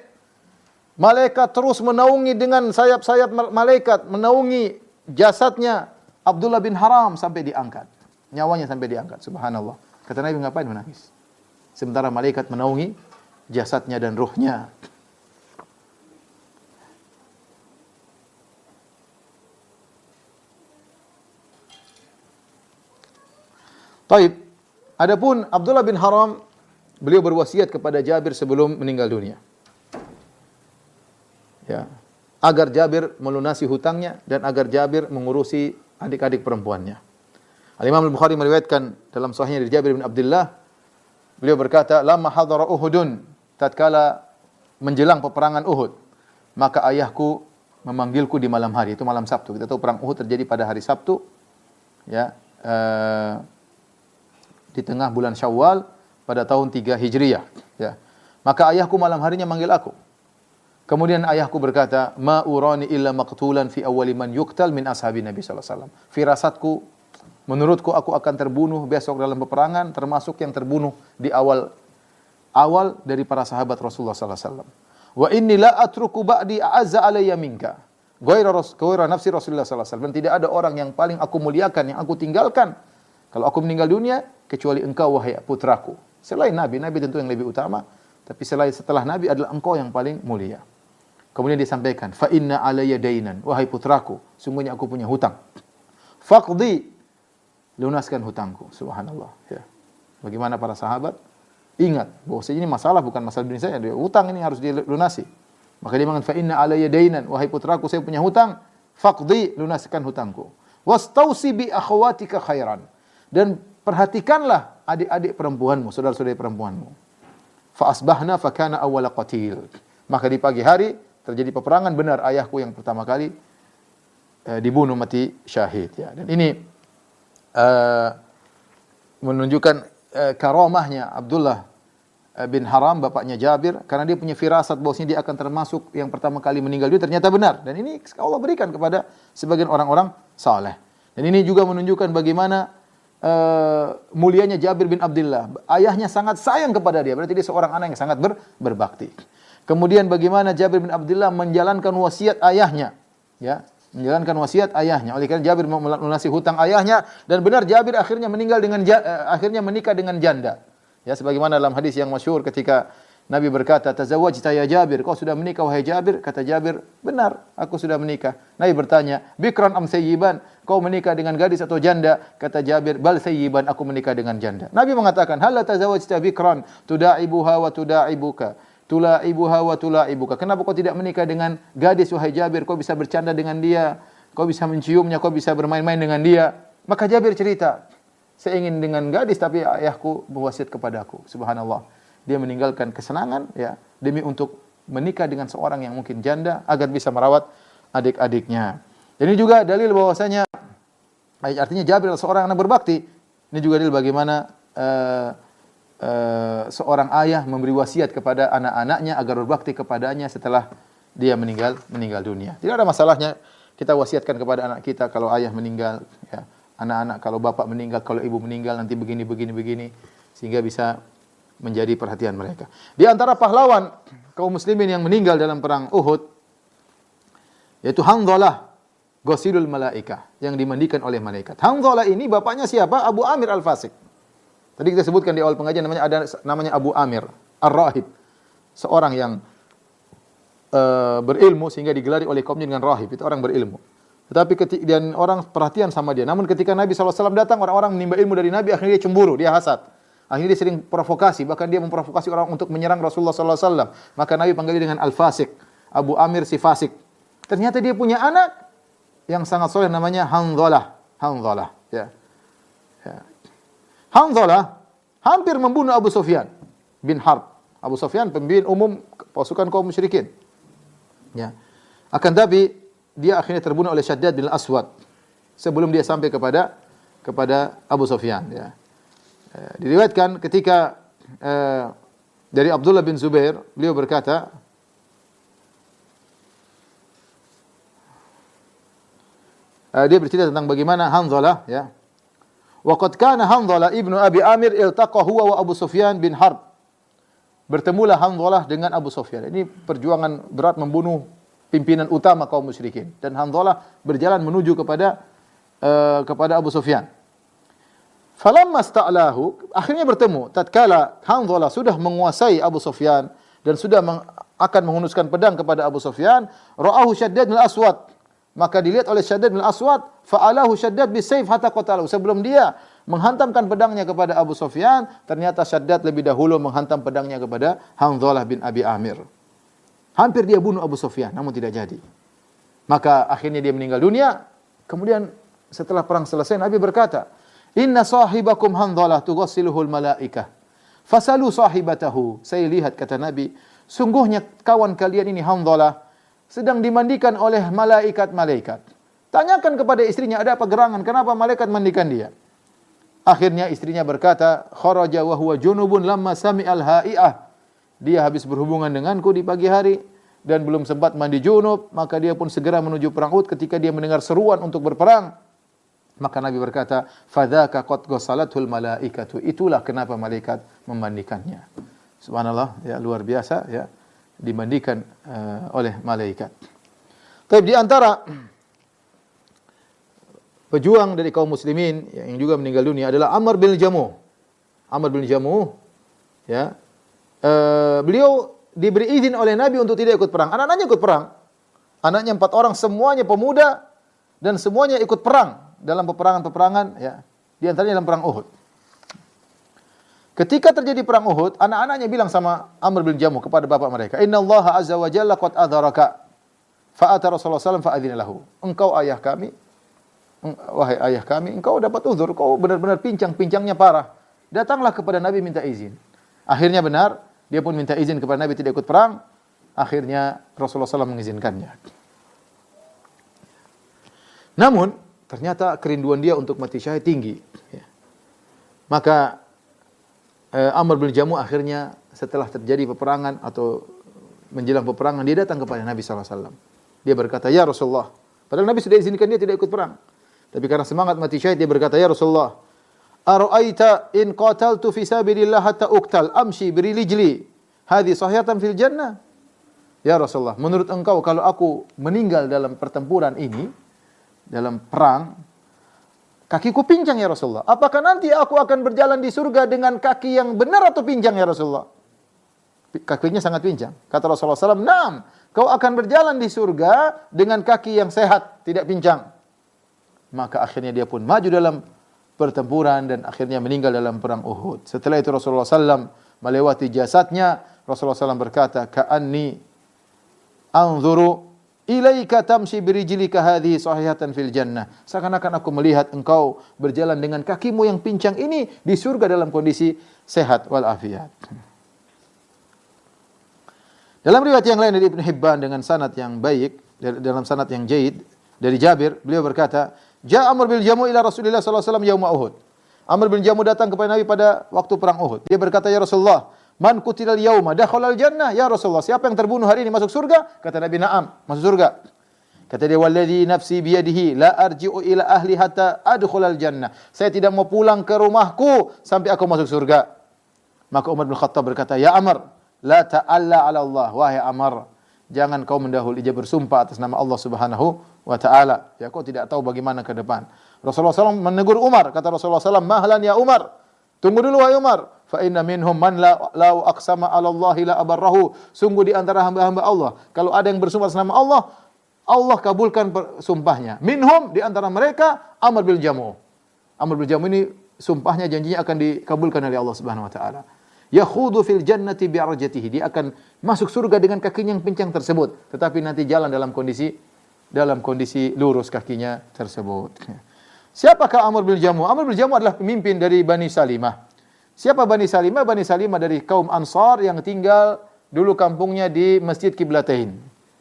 Malaikat terus menaungi dengan sayap-sayap malaikat, menaungi jasadnya Abdullah bin Haram sampai diangkat. Nyawanya sampai diangkat. Subhanallah. Kata Nabi, ngapain menangis? Sementara malaikat menaungi jasadnya dan ruhnya. Taib. Adapun Abdullah bin Haram, beliau berwasiat kepada Jabir sebelum meninggal dunia. Ya, agar Jabir melunasi hutangnya dan agar Jabir mengurusi adik-adik perempuannya. Al-Imam Al-Bukhari meriwayatkan dalam sahihnya dari Jabir bin Abdullah, beliau berkata, "Lamma hadara Uhudun," tatkala menjelang peperangan Uhud, maka ayahku memanggilku di malam hari, itu malam Sabtu. Kita tahu perang Uhud terjadi pada hari Sabtu. Ya, di tengah bulan Syawal pada tahun 3 Hijriyah, ya. Maka ayahku malam harinya manggil aku. Kemudian ayahku berkata, "Ma urani illa maqtulan fi awwali man yuqtal min ashabi Nabi sallallahu alaihi wasallam." Firasatku, menurutku aku akan terbunuh besok dalam peperangan, termasuk yang terbunuh di awal dari para sahabat Rasulullah sallallahu alaihi wasallam. Wa inni la atruku ba'di a'azza alayya minka. Ghaira nafsi Rasulullah sallallahu alaihi wasallam. Dan tidak ada orang yang paling aku muliakan, yang aku tinggalkan kalau aku meninggal dunia, kecuali engkau wahai putraku. Selain Nabi tentu yang lebih utama, tapi setelah Nabi adalah engkau yang paling mulia. Kemudian disampaikan, fa inna alayya dainan, wahai putraku, sungguhnya aku punya hutang. Faqdi, lunaskan hutangku. Subhanallah. Ya. Bagaimana para sahabat ingat bahwa ini masalah bukan masalah dunia saja, hutang ini harus dilunasi. Maka dia mengatakan, fa inna alayya dainan, wahai putraku, saya punya hutang. Faqdi, lunaskan hutangku. Wastausi bi akhwatika khairan. Dan perhatikanlah adik-adik perempuanmu, saudara-saudari perempuanmu. Fa asbahna fa kana awwala qatil. Maka di pagi hari terjadi peperangan, benar ayahku yang pertama kali dibunuh mati syahid, ya. Dan ini menunjukkan karamahnya Abdullah bin Haram, bapaknya Jabir, karena dia punya firasat bahwasanya dia akan termasuk yang pertama kali meninggal dunia, ternyata benar. Dan ini Allah berikan kepada sebagian orang-orang saleh. Dan ini juga menunjukkan bagaimana mulianya Jabir bin Abdullah. Ayahnya sangat sayang kepada dia, berarti dia seorang anak yang sangat berbakti. Kemudian bagaimana Jabir bin Abdullah menjalankan wasiat ayahnya, ya, menjalankan wasiat ayahnya. Oleh karena Jabir melunasi hutang ayahnya, dan benar Jabir akhirnya akhirnya menikah dengan janda. Ya, sebagaimana dalam hadis yang masyhur ketika Nabi berkata, "Tazawwajta ya Jabir?" Kau sudah menikah wahai Jabir? Kata Jabir, "Benar, aku sudah menikah." Nabi bertanya, "Bikran am sayyiban?" Kau menikah dengan gadis atau janda? Kata Jabir, "Bal sayyiban, aku menikah dengan janda." Nabi mengatakan, "Hal tazawwajta bikran tuda'ibuha wa tuda'ibuka?" tulaibuha wa tulaibuka. Kenapa kau tidak menikah dengan gadis wahai Jabir? Kau bisa bercanda dengan dia, kau bisa menciumnya, kau bisa bermain-main dengan dia. Maka Jabir cerita, saya ingin dengan gadis tapi ayahku berwasiat kepadaku. Subhanallah. Dia meninggalkan kesenangan ya demi untuk menikah dengan seorang yang mungkin janda agar bisa merawat adik-adiknya. Ini juga dalil bahwasanya artinya Jabir adalah seorang anak berbakti. Ini juga dalil bagaimana seorang ayah memberi wasiat kepada anak-anaknya agar berbakti kepadanya setelah dia meninggal dunia. Tidak ada masalahnya kita wasiatkan kepada anak kita kalau ayah meninggal, ya. Anak-anak kalau bapak meninggal, kalau ibu meninggal nanti begini sehingga bisa menjadi perhatian mereka. Di antara pahlawan kaum muslimin yang meninggal dalam perang Uhud yaitu Hanzalah ghasilul malaikah, yang dimandikan oleh malaikat. Hanzalah ini bapaknya siapa? Abu Amir Al-Fasik. Tadi kita sebutkan di awal pengajian namanya Abu Amir Ar-Rahib. Seorang yang berilmu sehingga digelari oleh kaumnya dengan rahib. Itu orang berilmu. Tetapi dan orang perhatian sama dia. Namun ketika Nabi SAW datang, orang-orang menimba ilmu dari Nabi, akhirnya dia cemburu, dia hasad. Akhirnya dia sering provokasi, bahkan dia memprovokasi orang untuk menyerang Rasulullah SAW. Maka Nabi panggil dia dengan Al-Fasik, Abu Amir si Fasik. Ternyata dia punya anak yang sangat soleh namanya Hanzalah. Ya. Hanzalah hampir membunuh Abu Sufyan bin Harb. Abu Sufyan pemimpin umum pasukan kaum musyrikin. Ya. Akan tapi dia akhirnya terbunuh oleh Syaddad bin Al-Aswad sebelum dia sampai kepada Abu Sufyan. Ya. Diriwayatkan ketika dari Abdullah bin Zubair, beliau berkata, dia bercerita tentang bagaimana Hanzalah, ya. Wa qad kana Hanzalah ibnu Abi Amir iltaqa huwa wa Abu Sufyan bin Harb. Bertemulah Hanzalah dengan Abu Sufyan. Ini perjuangan berat membunuh pimpinan utama kaum musyrikin, dan Hanzalah berjalan menuju kepada Abu Sufyan. Falamma sta'lahu, akhirnya bertemu. Tatkala Hanzalah sudah menguasai Abu Sufyan dan sudah akan menghunuskan pedang kepada Abu Sufyan, ra'ahu Syaddad bin Al-Aswad. Maka dilihat oleh Syaddad bin Al-Aswad, fa'alahu Syaddad bisayf hatta qatalahu. Sebelum dia menghantamkan pedangnya kepada Abu Sufyan, ternyata Syaddad lebih dahulu menghantam pedangnya kepada Hanzalah bin Abi Amir. Hampir dia bunuh Abu Sufyan, namun tidak jadi. Maka akhirnya dia meninggal dunia. Kemudian setelah perang selesai, Nabi berkata, "Inna sahibakum Hanzalah tughassiluhul malaikah. Fasalu sahibatahu." Saya lihat, kata Nabi, sungguhnya kawan kalian ini Hanzalah sedang dimandikan oleh malaikat-malaikat. Tanyakan kepada istrinya, ada apa gerangan? Kenapa malaikat mandikan dia? Akhirnya istrinya berkata, "Kharaja wa huwa junubun lamma sami'al ha'i'ah." Dia habis berhubungan denganku di pagi hari dan belum sempat mandi junub, maka dia pun segera menuju perang Uhud ketika dia mendengar seruan untuk berperang. Maka Nabi berkata, "Fadzaka qad ghasalatul malaikatu." Itulah kenapa malaikat memandikannya. Subhanallah, ya, luar biasa, ya, dimandikan oleh malaikat. Tapi di antara pejuang dari kaum muslimin yang juga meninggal dunia adalah Amr bin Jamuh. Amr bin Jamuh, ya, beliau diberi izin oleh Nabi untuk tidak ikut perang. Anak-anaknya ikut perang. Anaknya 4 orang, semuanya pemuda dan semuanya ikut perang dalam peperangan-peperangan, ya. Di antaranya dalam perang Uhud. Ketika terjadi perang Uhud, anak-anaknya bilang sama Amr bin Jamuh kepada bapak mereka, "Innallaha azza wa jalla qad adharaka." Fa'ata Rasulullah SAW fa'adzina lahu. Engkau ayah kami, wahai ayah kami, engkau dapat uzur, kau benar-benar pincang-pincangnya parah. Datanglah kepada Nabi minta izin. Akhirnya benar, dia pun minta izin kepada Nabi tidak ikut perang. Akhirnya Rasulullah SAW mengizinkannya. Namun, ternyata kerinduan dia untuk mati syahid tinggi. Ya. Maka Amr bin Jamuh akhirnya setelah terjadi peperangan atau menjelang peperangan, dia datang kepada Nabi SAW. Dia berkata, "Ya Rasulullah." Padahal Nabi sudah izinkan dia tidak ikut perang. Tapi karena semangat mati syahid, dia berkata, "Ya Rasulullah, ara'aita in qataltu fi sabilillah hatta uqtal amshi birijli hadhi sahihatan fil jannah?" Ya Rasulullah, menurut engkau kalau aku meninggal dalam pertempuran ini, dalam perang, kakiku pincang ya Rasulullah, apakah nanti aku akan berjalan di surga dengan kaki yang benar atau pincang ya Rasulullah? Kakinya sangat pincang. Kata Rasulullah SAW, "Naam, kau akan berjalan di surga dengan kaki yang sehat, tidak pincang." Maka akhirnya dia pun maju dalam pertempuran dan akhirnya meninggal dalam perang Uhud. Setelah itu Rasulullah SAW melewati jasadnya, Rasulullah SAW berkata, "Ka'anni anzuru ilaika tamshi birijlika hadhihi sahihatan fil jannah." Seakan-akan aku melihat engkau berjalan dengan kakimu yang pincang ini di surga dalam kondisi sehat wal afiat. Dalam riwayat yang lain dari Ibnu Hibban dengan sanad yang baik, dalam sanad yang jayyid dari Jabir, beliau berkata, "Ja'a Amr bil Jamu' ila Rasulillah sallallahu alaihi wasallam yauma Uhud." Amr bin Jamu datang kepada Nabi pada waktu perang Uhud. Dia berkata, "Ya Rasulullah, man qutilal yauma dakhalal jannah?" Ya Rasulullah, siapa yang terbunuh hari ini masuk surga? Kata Nabi, "Na'am, masuk surga." Kata dia, "Walladzi nafsi biyadihi la arji'u ila ahli hatta adkhulal jannah." Saya tidak mau pulang ke rumahku sampai aku masuk surga. Maka Umar bin Khattab berkata, "Ya Amr, la ta'alla 'ala Allah." Wahai Amr, jangan kau mendahului dia bersumpah atas nama Allah Subhanahu wa taala. Ya, kau tidak tahu bagaimana ke depan. Rasulullah SAW menegur Umar. Kata Rasulullah SAW, "Mahlan ya Umar." Tunggu dulu wahai Umar. Fa inna minhum man la aqsama 'ala Allah la abarrahu. Sungguh di antara hamba-hamba Allah, kalau ada yang bersumpah atas nama Allah, Allah kabulkan sumpahnya. Minhum, di antara mereka Amr bin Jamu'. Amr bin Jamu' ini sumpahnya, janjinya akan dikabulkan oleh Allah Subhanahu wa taala. Yakhudu fil jannati bi'arjatihi. Dia akan masuk surga dengan kakinya yang pincang tersebut, tetapi nanti jalan dalam kondisi lurus kakinya tersebut. Siapakah Amr bin Jamu'? Amr bin Jamu' adalah pemimpin dari Bani Salimah. Siapa Bani Salimah? Bani Salimah dari kaum Ansar yang tinggal dulu kampungnya di Masjid Qiblatain.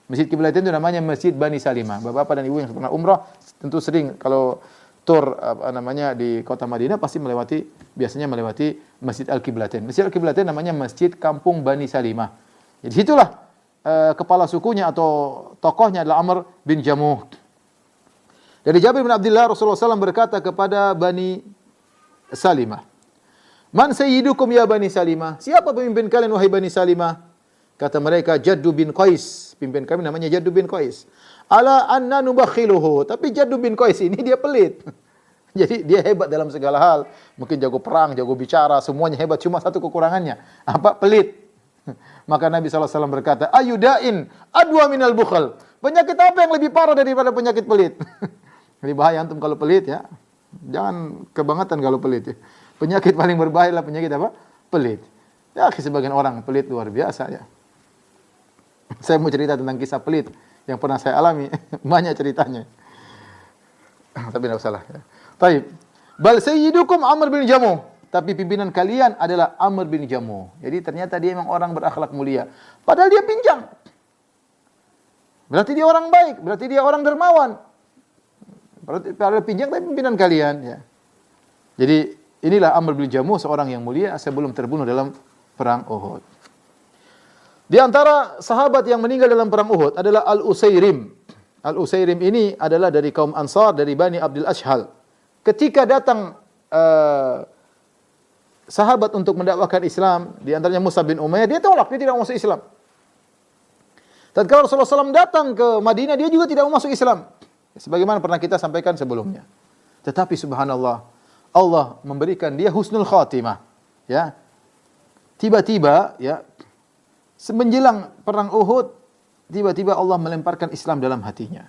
Masjid Qiblatain itu namanya Masjid Bani Salimah. Bapak-bapak dan ibu yang pernah umrah tentu sering kalau tur di kota Madinah pasti biasanya melewati Masjid Al-Qiblatain. Masjid Al-Qiblatain namanya Masjid Kampung Bani Salimah. Jadi situlah kepala sukunya atau tokohnya adalah Amr bin Jamu'. Dari Jabir bin Abdullah, Rasulullah SAW berkata kepada Bani Salimah, "Man sayyidukum ya Bani Salimah?" Siapa pemimpin kalian wahai Bani Salimah? Kata mereka, "Jaddu bin Qais." Pimpin kami namanya Jaddu bin Qais. "Ala anna nubakhiluhu." Tapi Jaddu bin Qais ini dia pelit. Jadi dia hebat dalam segala hal. Mungkin jago perang, jago bicara, semuanya hebat. Cuma satu kekurangannya. Apa? Pelit. Maka Nabi SAW berkata, "Ayudain adwa minal bukhal." Penyakit apa yang lebih parah daripada penyakit pelit? Lebih bahaya antum kalau pelit ya. Jangan kebangetan kalau pelit ya. Penyakit paling berbahaya adalah penyakit apa? Pelit. Ya, sebagian orang pelit luar biasa ya. Saya mau cerita tentang kisah pelit yang pernah saya alami. Banyak ceritanya. Tapi tidak usah lah. Ya. Baik. Bal sayyidukum Amr bin Jamu'. Tapi pimpinan kalian adalah Amr bin Jamu'. Jadi ternyata dia memang orang berakhlak mulia. Padahal dia pinjang. Berarti dia orang baik. Berarti dia orang dermawan. Berarti padahal pinjang tapi pimpinan kalian. Ya. Jadi inilah Amr bin Jamu', seorang yang mulia sebelum terbunuh dalam perang Uhud. Di antara sahabat yang meninggal dalam perang Uhud adalah Al-Usairim. Al-Usairim ini adalah dari kaum Ansar, dari Bani Abdul Ashhal. Ketika datang sahabat untuk mendakwakan Islam, di antaranya Musa bin Umayyah, dia tolak, dia tidak masuk Islam. Tatkala Rasulullah SAW datang ke Madinah, dia juga tidak mau masuk Islam. Sebagaimana pernah kita sampaikan sebelumnya. Tetapi subhanallah, Allah memberikan dia husnul khatimah. Ya. Tiba-tiba, ya, menjelang perang Uhud, tiba-tiba Allah melemparkan Islam dalam hatinya.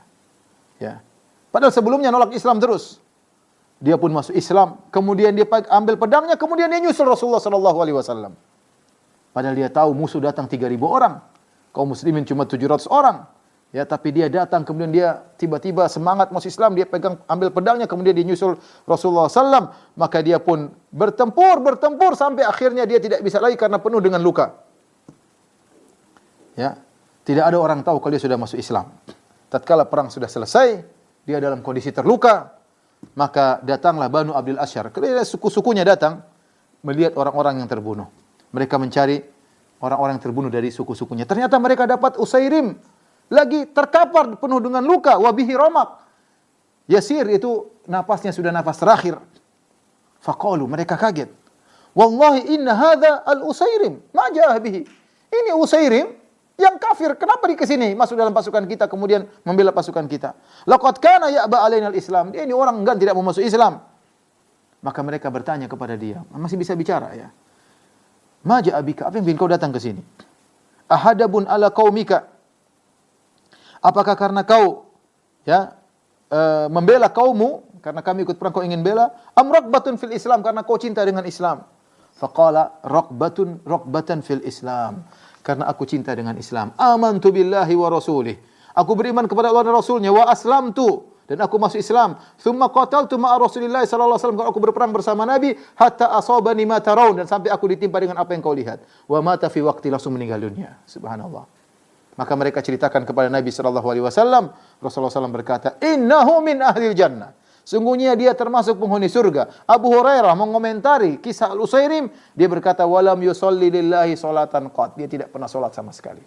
Ya. Padahal sebelumnya nolak Islam terus. Dia pun masuk Islam, kemudian dia ambil pedangnya, kemudian dia nyusul Rasulullah SAW. Padahal dia tahu musuh datang 3.000 orang. Kaum muslimin cuma 700 orang. Ya, tapi dia datang, kemudian dia tiba-tiba semangat masuk Islam, dia ambil pedangnya, kemudian dia nyusul Rasulullah SAW. Maka dia pun bertempur sampai akhirnya dia tidak bisa lagi karena penuh dengan luka. Ya, tidak ada orang tahu kalau dia sudah masuk Islam. Tatkala perang sudah selesai, dia dalam kondisi terluka, maka datanglah Banu Abdul Ashhal. Kemudian suku-sukunya datang melihat orang-orang yang terbunuh. Mereka mencari orang-orang yang terbunuh dari suku-sukunya. Ternyata mereka dapat Usairim lagi terkapar penuh dengan luka, wabihi ramak. Yasir itu napasnya sudah napas terakhir. Faqalu, mereka kaget. Wallahi inna hadza al-Usairim, ma jaa bihi. Ini Usairim yang kafir, kenapa dia ke sini masuk dalam pasukan kita kemudian membela pasukan kita? Laqad kana ya'ba alaina al-Islam. Dia ini orang enggan tidak mau masuk Islam. Maka mereka bertanya kepada dia, masih bisa bicara ya. Ma jaa bika, apa yang bikin kau datang ke sini? Ahadabun ala qaumika. Apakah karena kau ya membela kaummu, karena kami ikut perang kau ingin bela? Am raghbatun fil Islam, karena kau cinta dengan Islam? Faqala raqbatan fil Islam. Karena aku cinta dengan Islam. Amantu billahi wa rasulih. Aku beriman kepada Allah dan Rasulnya. Wa aslamtu. Dan aku masuk Islam. Thumma qataltu ma'a Rasulillah sallallahu alaihi wasallam. Aku berperang bersama Nabi hatta asabani ma tarawun, dan sampai aku ditimpa dengan apa yang kau lihat. Wa mata fi waqti, langsung meninggal dunia. Subhanallah. Maka mereka ceritakan kepada Nabi sallallahu alaihi wasallam. Rasulullah SAW berkata, "Innahu min ahlil jannah." Sungguhnya dia termasuk penghuni surga. Abu Hurairah mengomentari kisah Al-Usairim, dia berkata, "Walam yusolli lillahi salatan qat." Dia tidak pernah salat sama sekali.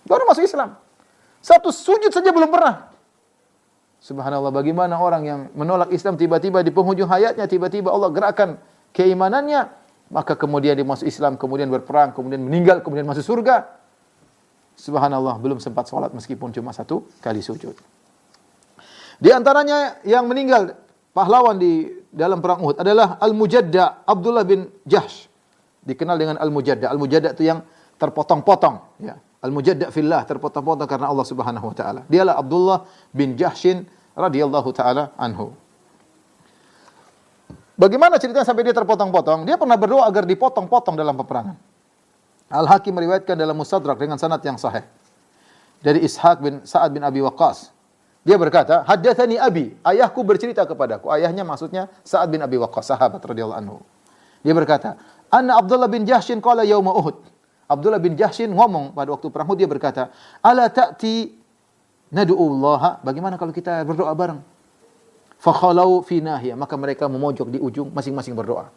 Baru masuk Islam. Satu sujud saja belum pernah. Subhanallah, bagaimana orang yang menolak Islam tiba-tiba di penghujung hayatnya, tiba-tiba Allah gerakkan keimanannya, maka kemudian dia masuk Islam, kemudian berperang, kemudian meninggal, kemudian masuk surga. Subhanallah, belum sempat sholat meskipun cuma 1 kali sujud. Di antaranya yang meninggal pahlawan di dalam perang Uhud adalah Al-Mujadda Abdullah bin Jahsh. Dikenal dengan Al-Mujadda. Al-Mujadda itu yang terpotong-potong, ya. Al-Mujadda fillah, terpotong-potong karena Allah Subhanahu wa taala. Dialah Abdullah bin Jahshin radhiyallahu taala anhu. Bagaimana ceritanya sampai dia terpotong-potong? Dia pernah berdoa agar dipotong-potong dalam peperangan. Al-Hakim meriwayatkan dalam Mustadrak dengan sanad yang sahih dari Ishaq bin Sa'ad bin Abi Waqqas. Dia berkata, "Haddatsani abi," ayahku bercerita kepadaku. Ayahnya maksudnya Sa'ad bin Abi Waqqas, sahabat radhiyallahu anhu. Dia berkata, "Anna Abdullah bin Jahshin qala yauma Uhud." Abdullah bin Jahshin ngomong pada waktu perang Uhud, dia berkata, "Ala ta'ti nad'ullaha?" Bagaimana kalau kita berdoa bareng? Fakhalau fi nahiyah, maka mereka memojok di ujung masing-masing berdoa.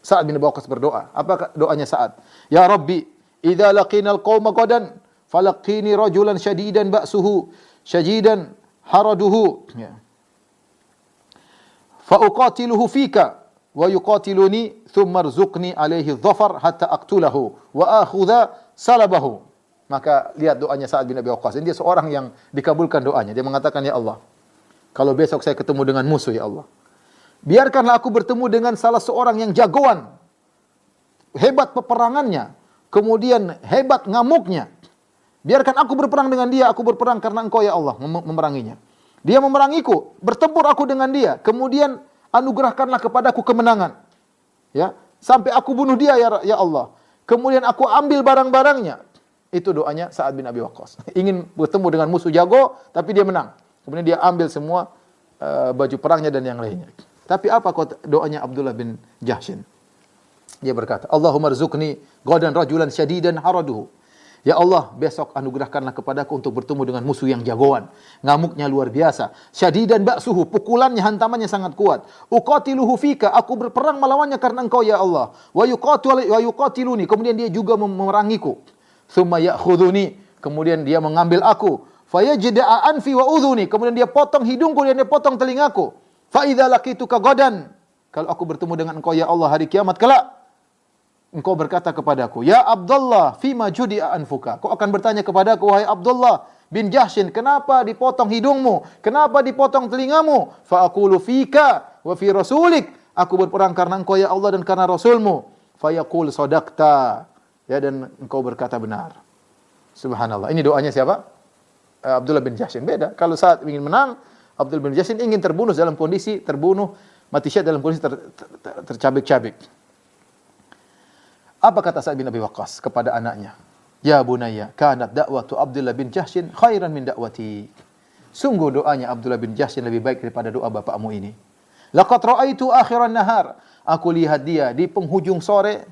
Sa'ad bin Abi Waqqas berdoa. Apa doanya Sa'ad? "Ya Rabbi, idza laqinal qauma qadan, falaqini rajulan syadidan ba'suhu, syadidan haraduhu, ya. Fa uqatiluhu fika wa yuqatiluni thumma rzuqni alaihi dhafar hatta aqtulahu wa akhudha salabahu." Maka lihat doanya Sa'ad bin Abi Waqqas. Dia seorang yang dikabulkan doanya. Dia mengatakan, "Ya Allah, kalau besok saya ketemu dengan musuh, ya Allah, biarkanlah aku bertemu dengan salah seorang yang jagoan, hebat peperangannya, kemudian hebat ngamuknya. Biarkan aku berperang dengan dia, aku berperang karena Engkau, ya Allah, memeranginya. Dia memerangiku, bertempur aku dengan dia, kemudian anugerahkanlah kepadaku kemenangan. Ya, sampai aku bunuh dia, ya Allah. Kemudian aku ambil barang-barangnya." Itu doanya Sa'ad bin Abi Waqqas. Ingin bertemu dengan musuh jago, tapi dia menang. Kemudian dia ambil semua baju perangnya dan yang lainnya. Tapi apa doanya Abdullah bin Jahshin? Dia berkata, "Allahumma rzuqni ghadan rajulan syadidan haraduhu." Ya Allah, besok anugerahkanlah kepadaku untuk bertemu dengan musuh yang jagoan. Ngamuknya luar biasa. Syadidan ba'suhu, pukulannya, hantamannya sangat kuat. Uqatiluhu fika, aku berperang melawannya karena Engkau, ya Allah. Wa yuqatiluni, kemudian dia juga memerangiku. Thumma ya'khuduni, kemudian dia mengambil aku. Fayajda'a anfi wa udhuni, kemudian dia potong hidungku dan dia potong telingaku. Fa idza laqituka ghadan, kalau aku bertemu dengan Engkau, ya Allah, hari kiamat kelak, Engkau berkata kepadaku, "Ya Abdullah, fima judi'a anfuka." Kau akan bertanya kepadaku, "Wahai Abdullah bin Jahshin, kenapa dipotong hidungmu? Kenapa dipotong telingamu?" Fa aqulu fika wa fi rasulik. Aku berperang karena Engkau, ya Allah, dan karena Rasulmu. Fa yaqul sadaqta. Ya, dan Engkau berkata benar. Subhanallah. Ini doanya siapa? Abdullah bin Jahshin. Beda. Kalau saat ingin menang, Abdullah bin Jahshin ingin terbunuh dalam kondisi terbunuh, mati syahid dalam kondisi tercabik-cabik. Apa kata Sa'ad bin Abi Waqqas kepada anaknya? "Ya bunayya, kanat da'watu Abdullah bin Jahshin khairan min da'wati." Sungguh doanya Abdullah bin Jahshin lebih baik daripada doa bapakmu ini. "Laqad ra'aitu akhiran nahar." Aku lihat dia di penghujung sore.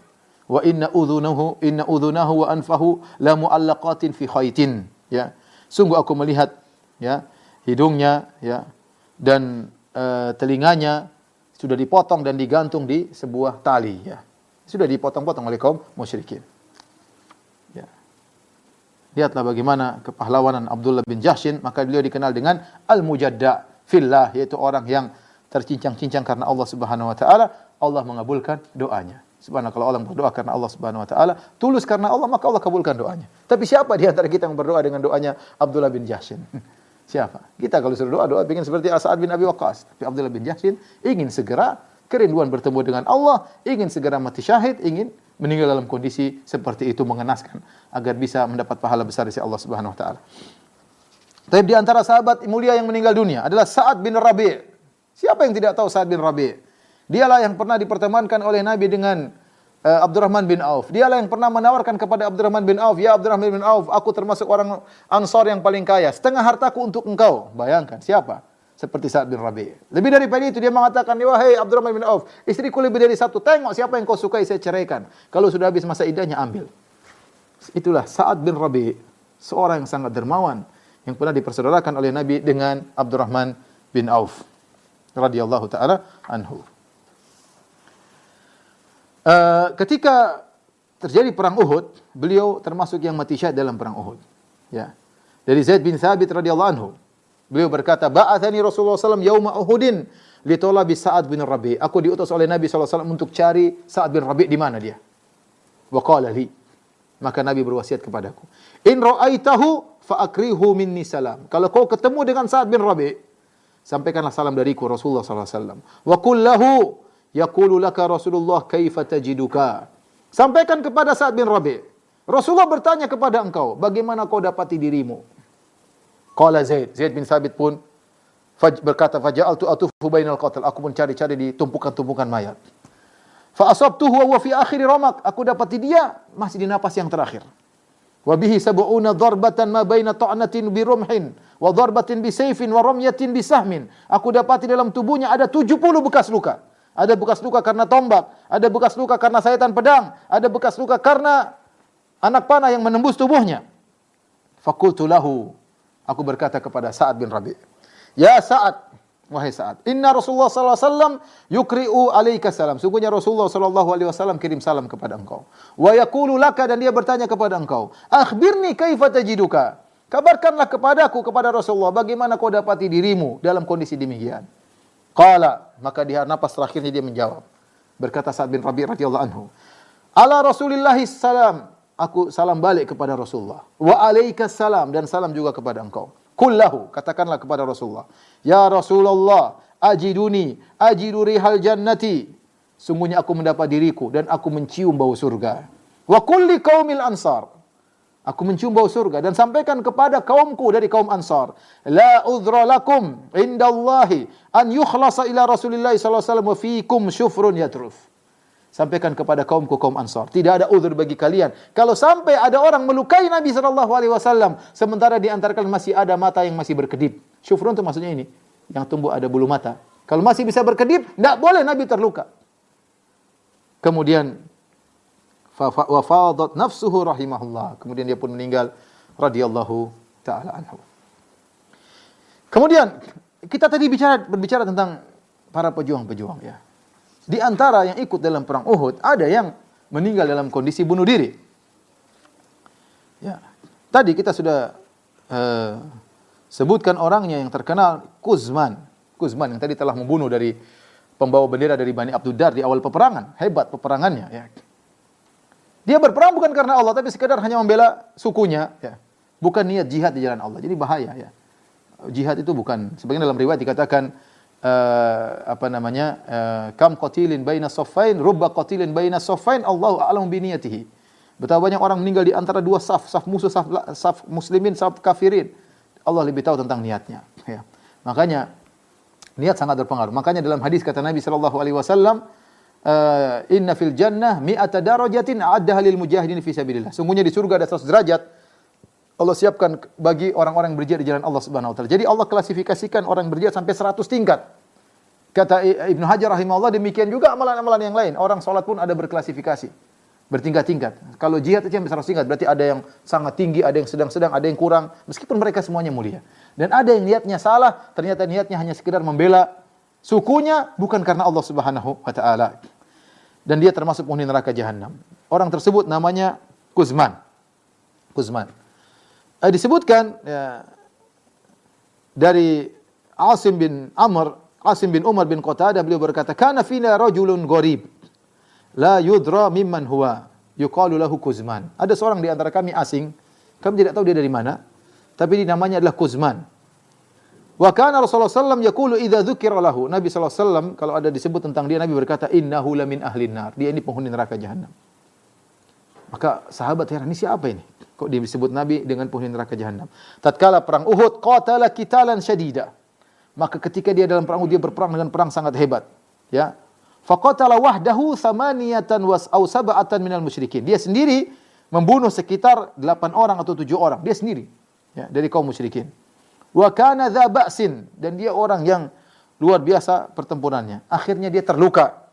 "Wa inna udhunahu wa anfahu la mu'allaqatin fi khaytin." Ya. Sungguh aku melihat, ya, hidungnya, ya, dan telinganya sudah dipotong dan digantung di sebuah tali, ya. Sudah dipotong-potong oleh kaum musyrikin. Ya. Lihatlah bagaimana kepahlawanan Abdullah bin Jahshin, maka beliau dikenal dengan Al-Mujadda fillah, yaitu orang yang tercincang-cincang karena Allah Subhanahu wa taala. Allah mengabulkan doanya. Subhanallah, kalau orang berdoa karena Allah Subhanahu wa taala, tulus karena Allah, maka Allah kabulkan doanya. Tapi siapa di antara kita yang berdoa dengan doanya Abdullah bin Jahshin? Siapa? Kita kalau suruh doa ingin seperti Sa'ad bin Abi Waqqas. Tapi Abdullah bin Jahshin ingin segera kerinduan bertemu dengan Allah, ingin segera mati syahid, ingin meninggal dalam kondisi seperti itu, mengenaskan, agar bisa mendapat pahala besar dari Allah Subhanahu wa taala. Tapi di antara sahabat mulia yang meninggal dunia adalah Sa'ad bin Rabi'. Siapa yang tidak tahu Sa'ad bin Rabi'? Dialah yang pernah dipertemankan oleh Nabi dengan Abdurrahman bin Auf. Dialah yang pernah menawarkan kepada Abdurrahman bin Auf, "Ya Abdurrahman bin Auf, aku termasuk orang Ansar yang paling kaya. Setengah hartaku untuk engkau." Bayangkan, siapa? Seperti Sa'ad bin Rabi'. Lebih daripada itu dia mengatakan, "Wahai Abdurrahman bin Auf, istriku lebih dari satu. Tengok siapa yang kau sukai, saya ceraikan. Kalau sudah habis masa iddahnya, ambil." Itulah Sa'ad bin Rabi', seorang yang sangat dermawan yang pernah dipersaudarakan oleh Nabi dengan Abdurrahman bin Auf radhiyallahu taala anhu. Ketika terjadi perang Uhud, beliau termasuk yang mati syahid dalam perang Uhud. Ya. Dari Zaid bin Thabit radhiyallahu anhu, beliau berkata, "Ba'athani Rasulullah SAW yauma Uhudin li talabi Sa'ad bin Rabi'." Aku diutus oleh Nabi SAW untuk cari Sa'ad bin Rabi' di mana dia. Wa qala li, maka Nabi berwasiat kepadaku, "In ra'aitahu fa akrihu minni salam." Kalau kau ketemu dengan Sa'ad bin Rabi', sampaikanlah salam dariku Rasulullah SAW. Wa qul lahu yaqulu laka Rasulullah kaifa tajiduka. Sampaikan kepada Sa'ad bin Rabi', Rasulullah bertanya kepada engkau, bagaimana kau dapati dirimu? Qala Zaid bin Thabit pun berkata, "Faja'altu atufu bainal qatl." Aku pun cari-cari di tumpukan-tumpukan mayat. Fa asabtuhu wa fi akhir ramak. Aku dapati dia masih di napas yang terakhir. Wa bihi sab'una darbatan ma baina ta'natin bi rumhin wa darbatin bi sayfin wa ramyatin bi sahmin. Aku dapati dalam tubuhnya ada 70 bekas luka. Ada bekas luka karena tombak, ada bekas luka karena sayatan pedang, ada bekas luka karena anak panah yang menembus tubuhnya. Faqultu lahu, aku berkata kepada Sa'ad bin Rabi', "Ya Sa'ad, wahai Sa'ad, inna Rasulullah sallallahu alaihi wasallam yukri'u alaika salam." Sungguhnya Rasulullah sallallahu alaihi wasallam kirim salam kepada engkau. Wa yaqulu laka, dan dia bertanya kepada engkau, "Akhbirni kaifa tajiduka." Kabarkanlah kepadaku, kepada Rasulullah, bagaimana kau dapati dirimu dalam kondisi demikian. Qala, maka di napas terakhirnya dia menjawab. Berkata Sa'ad bin Rabi' radhiyallahu anhu, "Ala Rasulillahi salam." Aku salam balik kepada Rasulullah. Wa alaikas salam, dan salam juga kepada engkau. Kullahu, katakanlah kepada Rasulullah, "Ya Rasulullah, ajidu rihal jannati." Sungguhnya aku mendapat diriku dan aku mencium bau surga. Wa kulli qaumil ansar. Aku mencium bau surga, dan sampaikan kepada kaumku dari kaum Ansar, "La udhra lakum indallahi an yukhlasa ila Rasulillah sallallahu alaihi wasallam wa fiikum syufrun yatruf." Sampaikan kepada kaumku kaum Ansar, tidak ada uzur bagi kalian kalau sampai ada orang melukai Nabi sallallahu alaihi wasallam sementara di antara kalian masih ada mata yang masih berkedip. Syufrun itu maksudnya ini, yang tumbuh ada bulu mata. Kalau masih bisa berkedip, tidak boleh Nabi terluka. Kemudian wa fadat nafsuhu rahimahullah. Kemudian dia pun meninggal radhiyallahu taala anhu. Kemudian kita tadi berbicara tentang para pejuang-pejuang ya. Di antara yang ikut dalam perang Uhud ada yang meninggal dalam kondisi bunuh diri. Ya. Tadi kita sudah sebutkan orangnya yang terkenal, Quzman yang tadi telah membunuh dari pembawa bendera dari Bani Abduddar di awal peperangan. Hebat peperangannya ya. Dia berperang bukan karena Allah, tapi sekadar hanya membela sukunya, ya. Bukan niat jihad di jalan Allah. Jadi bahaya, ya. Jihad itu bukan. Sebagian dalam riwayat dikatakan kam qatilin baina saffain, rubba qatilin baina saffain, Allahu a'lamu bi niyatihi. Betapa banyak orang meninggal di antara dua saf musuh, saf muslimin, saf kafirin. Allah lebih tahu tentang niatnya, ya. Makanya niat sangat berpengaruh. Makanya dalam hadis kata Nabi sallallahu alaihi wasallam, "Inna fil jannah mi'ata darajatin a'addaha lil mujahidin fi sabilillah." Sungguhnya di surga ada 100 derajat Allah siapkan bagi orang-orang yang berjihad di jalan Allah Subhanahu wa taala. Jadi Allah klasifikasikan orang yang berjihad sampai 100 tingkat. Kata Ibnu Hajar rahimahullah, demikian juga amalan-amalan yang lain. Orang salat pun ada berklasifikasi, bertingkat-tingkat. Kalau jihad itu sampai 100 tingkat, berarti ada yang sangat tinggi, ada yang sedang-sedang, ada yang kurang, meskipun mereka semuanya mulia. Dan ada yang niatnya salah, ternyata niatnya hanya sekedar membela sukunya, bukan karena Allah Subhanahu wa taala. Dan dia termasuk penghuni neraka jahanam. Orang tersebut namanya Quzman. Disebutkan ya, dari Asim bin Umar bin Qatadah, beliau berkata, "Kana fina rajulun gharib la yudra mimman huwa yuqalu lahu Quzman." Ada seorang di antara kami asing, kami tidak tahu dia dari mana, tapi namanya adalah Quzman. Wa kana Rasulullah sallallahu alaihi wasallam yaqulu idza dzukira lahu. Nabi sallallahu alaihi wasallam kalau ada disebut tentang dia, Nabi berkata, "Innahu lamin ahlin nar." Dia ini penghuni neraka jahanam. Maka sahabat heran, ini siapa ini? Kok disebut Nabi dengan penghuni neraka jahanam? Tatkala perang Uhud, qatala qitalan syadida. Maka ketika dia dalam perang Uhud, dia berperang dengan perang sangat hebat, ya. Faqatala wahdahu thamaniyatan aw sab'atan minal musyrikin. Dia sendiri membunuh sekitar 8 orang atau 7 orang. Dia sendiri, ya, dari kaum musyrikin. Wa kana dza ba'sin, dan dia orang yang luar biasa pertempurannya. Akhirnya dia terluka.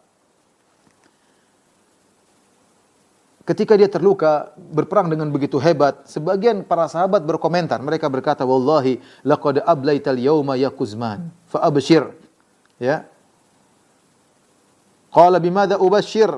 Ketika dia terluka, berperang dengan begitu hebat, sebagian para sahabat berkomentar. Mereka berkata, "Wallahi laqad ablaital yauma ya Kuzman, fa abshir." Ya. Qala bimadza ubashshir?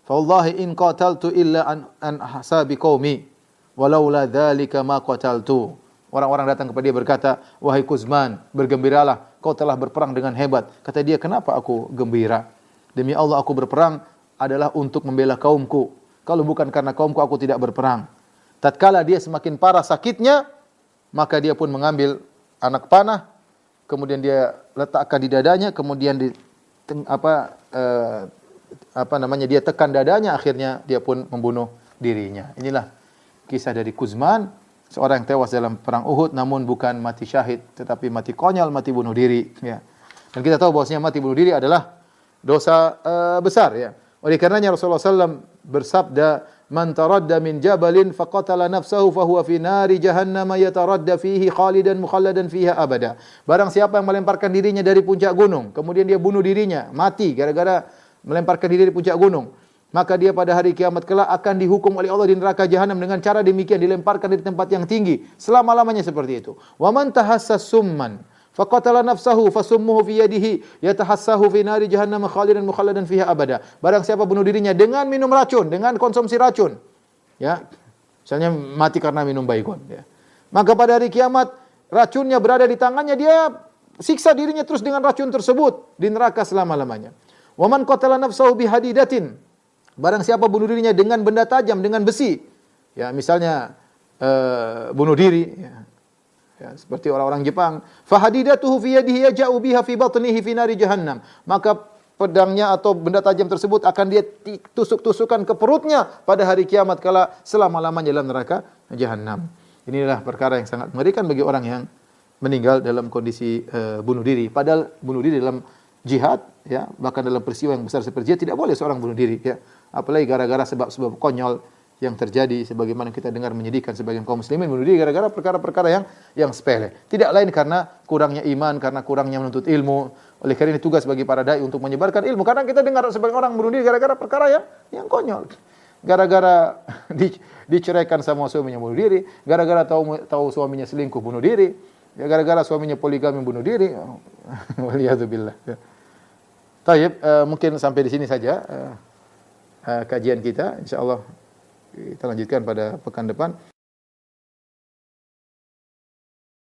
Fa wallahi in qataltu illa an hasabi qaumi, walaula dzalika ma qataltu. Orang-orang datang kepada dia berkata, "Wahai Kuzman, bergembiralah, kau telah berperang dengan hebat." Kata dia, "Kenapa aku gembira? Demi Allah aku berperang adalah untuk membela kaumku. Kalau bukan karena kaumku, aku tidak berperang." Tatkala dia semakin parah sakitnya, maka dia pun mengambil anak panah, kemudian dia letakkan di dadanya, kemudian dia tekan dadanya, akhirnya dia pun membunuh dirinya. Inilah kisah dari Kuzman, seorang yang tewas dalam perang Uhud, namun bukan mati syahid, tetapi mati konyol, mati bunuh diri. Ya. Dan kita tahu bahwasanya mati bunuh diri adalah dosa besar. Ya. Oleh karenanya Rasulullah SAW bersabda, "Man taradda min jabalin faqatala nafsahu fahuwa fi nari jahannam yataradda fihi khalidan mukhalladan fiha abada." Barang siapa yang melemparkan dirinya dari puncak gunung, kemudian dia bunuh dirinya, mati gara-gara melemparkan diri dari puncak gunung, maka dia pada hari kiamat kelak akan dihukum oleh Allah di neraka jahanam dengan cara demikian, dilemparkan dari tempat yang tinggi selama-lamanya seperti itu. Wa man tahassas summan faqatala nafsahu fasummuhu fi yadihi yatahassahu fi nari jahannam khalidan mukhalladan fiha abada. Barang siapa bunuh dirinya dengan minum racun, dengan konsumsi racun, ya, misalnya mati karena minum baygon, ya, maka pada hari kiamat racunnya berada di tangannya, dia siksa dirinya terus dengan racun tersebut di neraka selama-lamanya. Wa man qatala nafsahu bihadidatin, barang siapa bunuh dirinya dengan benda tajam, dengan besi, ya, misalnya bunuh diri, ya, ya, seperti orang-orang Jepang, fahadidatuhu fi yadihi yaja'u biha fi batnihi fi nari jahannam, maka pedangnya atau benda tajam tersebut akan dia tusuk-tusukkan ke perutnya pada hari kiamat kala selama-lamanya dalam neraka jahanam. Inilah perkara yang sangat mengerikan bagi orang yang meninggal dalam kondisi bunuh diri. Padahal bunuh diri dalam jihad, ya, bahkan dalam peristiwa yang besar seperti jihad tidak boleh seorang bunuh diri, ya. Apalagi gara-gara sebab-sebab konyol yang terjadi, sebagaimana kita dengar menyedihkan sebagian kaum muslimin bunuh diri gara-gara perkara-perkara yang sepele. Tidak lain karena kurangnya iman, karena kurangnya menuntut ilmu. Oleh karena ini tugas bagi para dai untuk menyebarkan ilmu. Karena kita dengar sebagian orang bunuh diri gara-gara perkara yang konyol. Gara-gara diceraikan sama suaminya bunuh diri, gara-gara tahu suaminya selingkuh bunuh diri, ya, gara-gara suaminya poligami bunuh diri. Waliyadzubillah. Taib, mungkin sampai di sini saja kajian kita. Insyaallah kita lanjutkan pada pekan depan.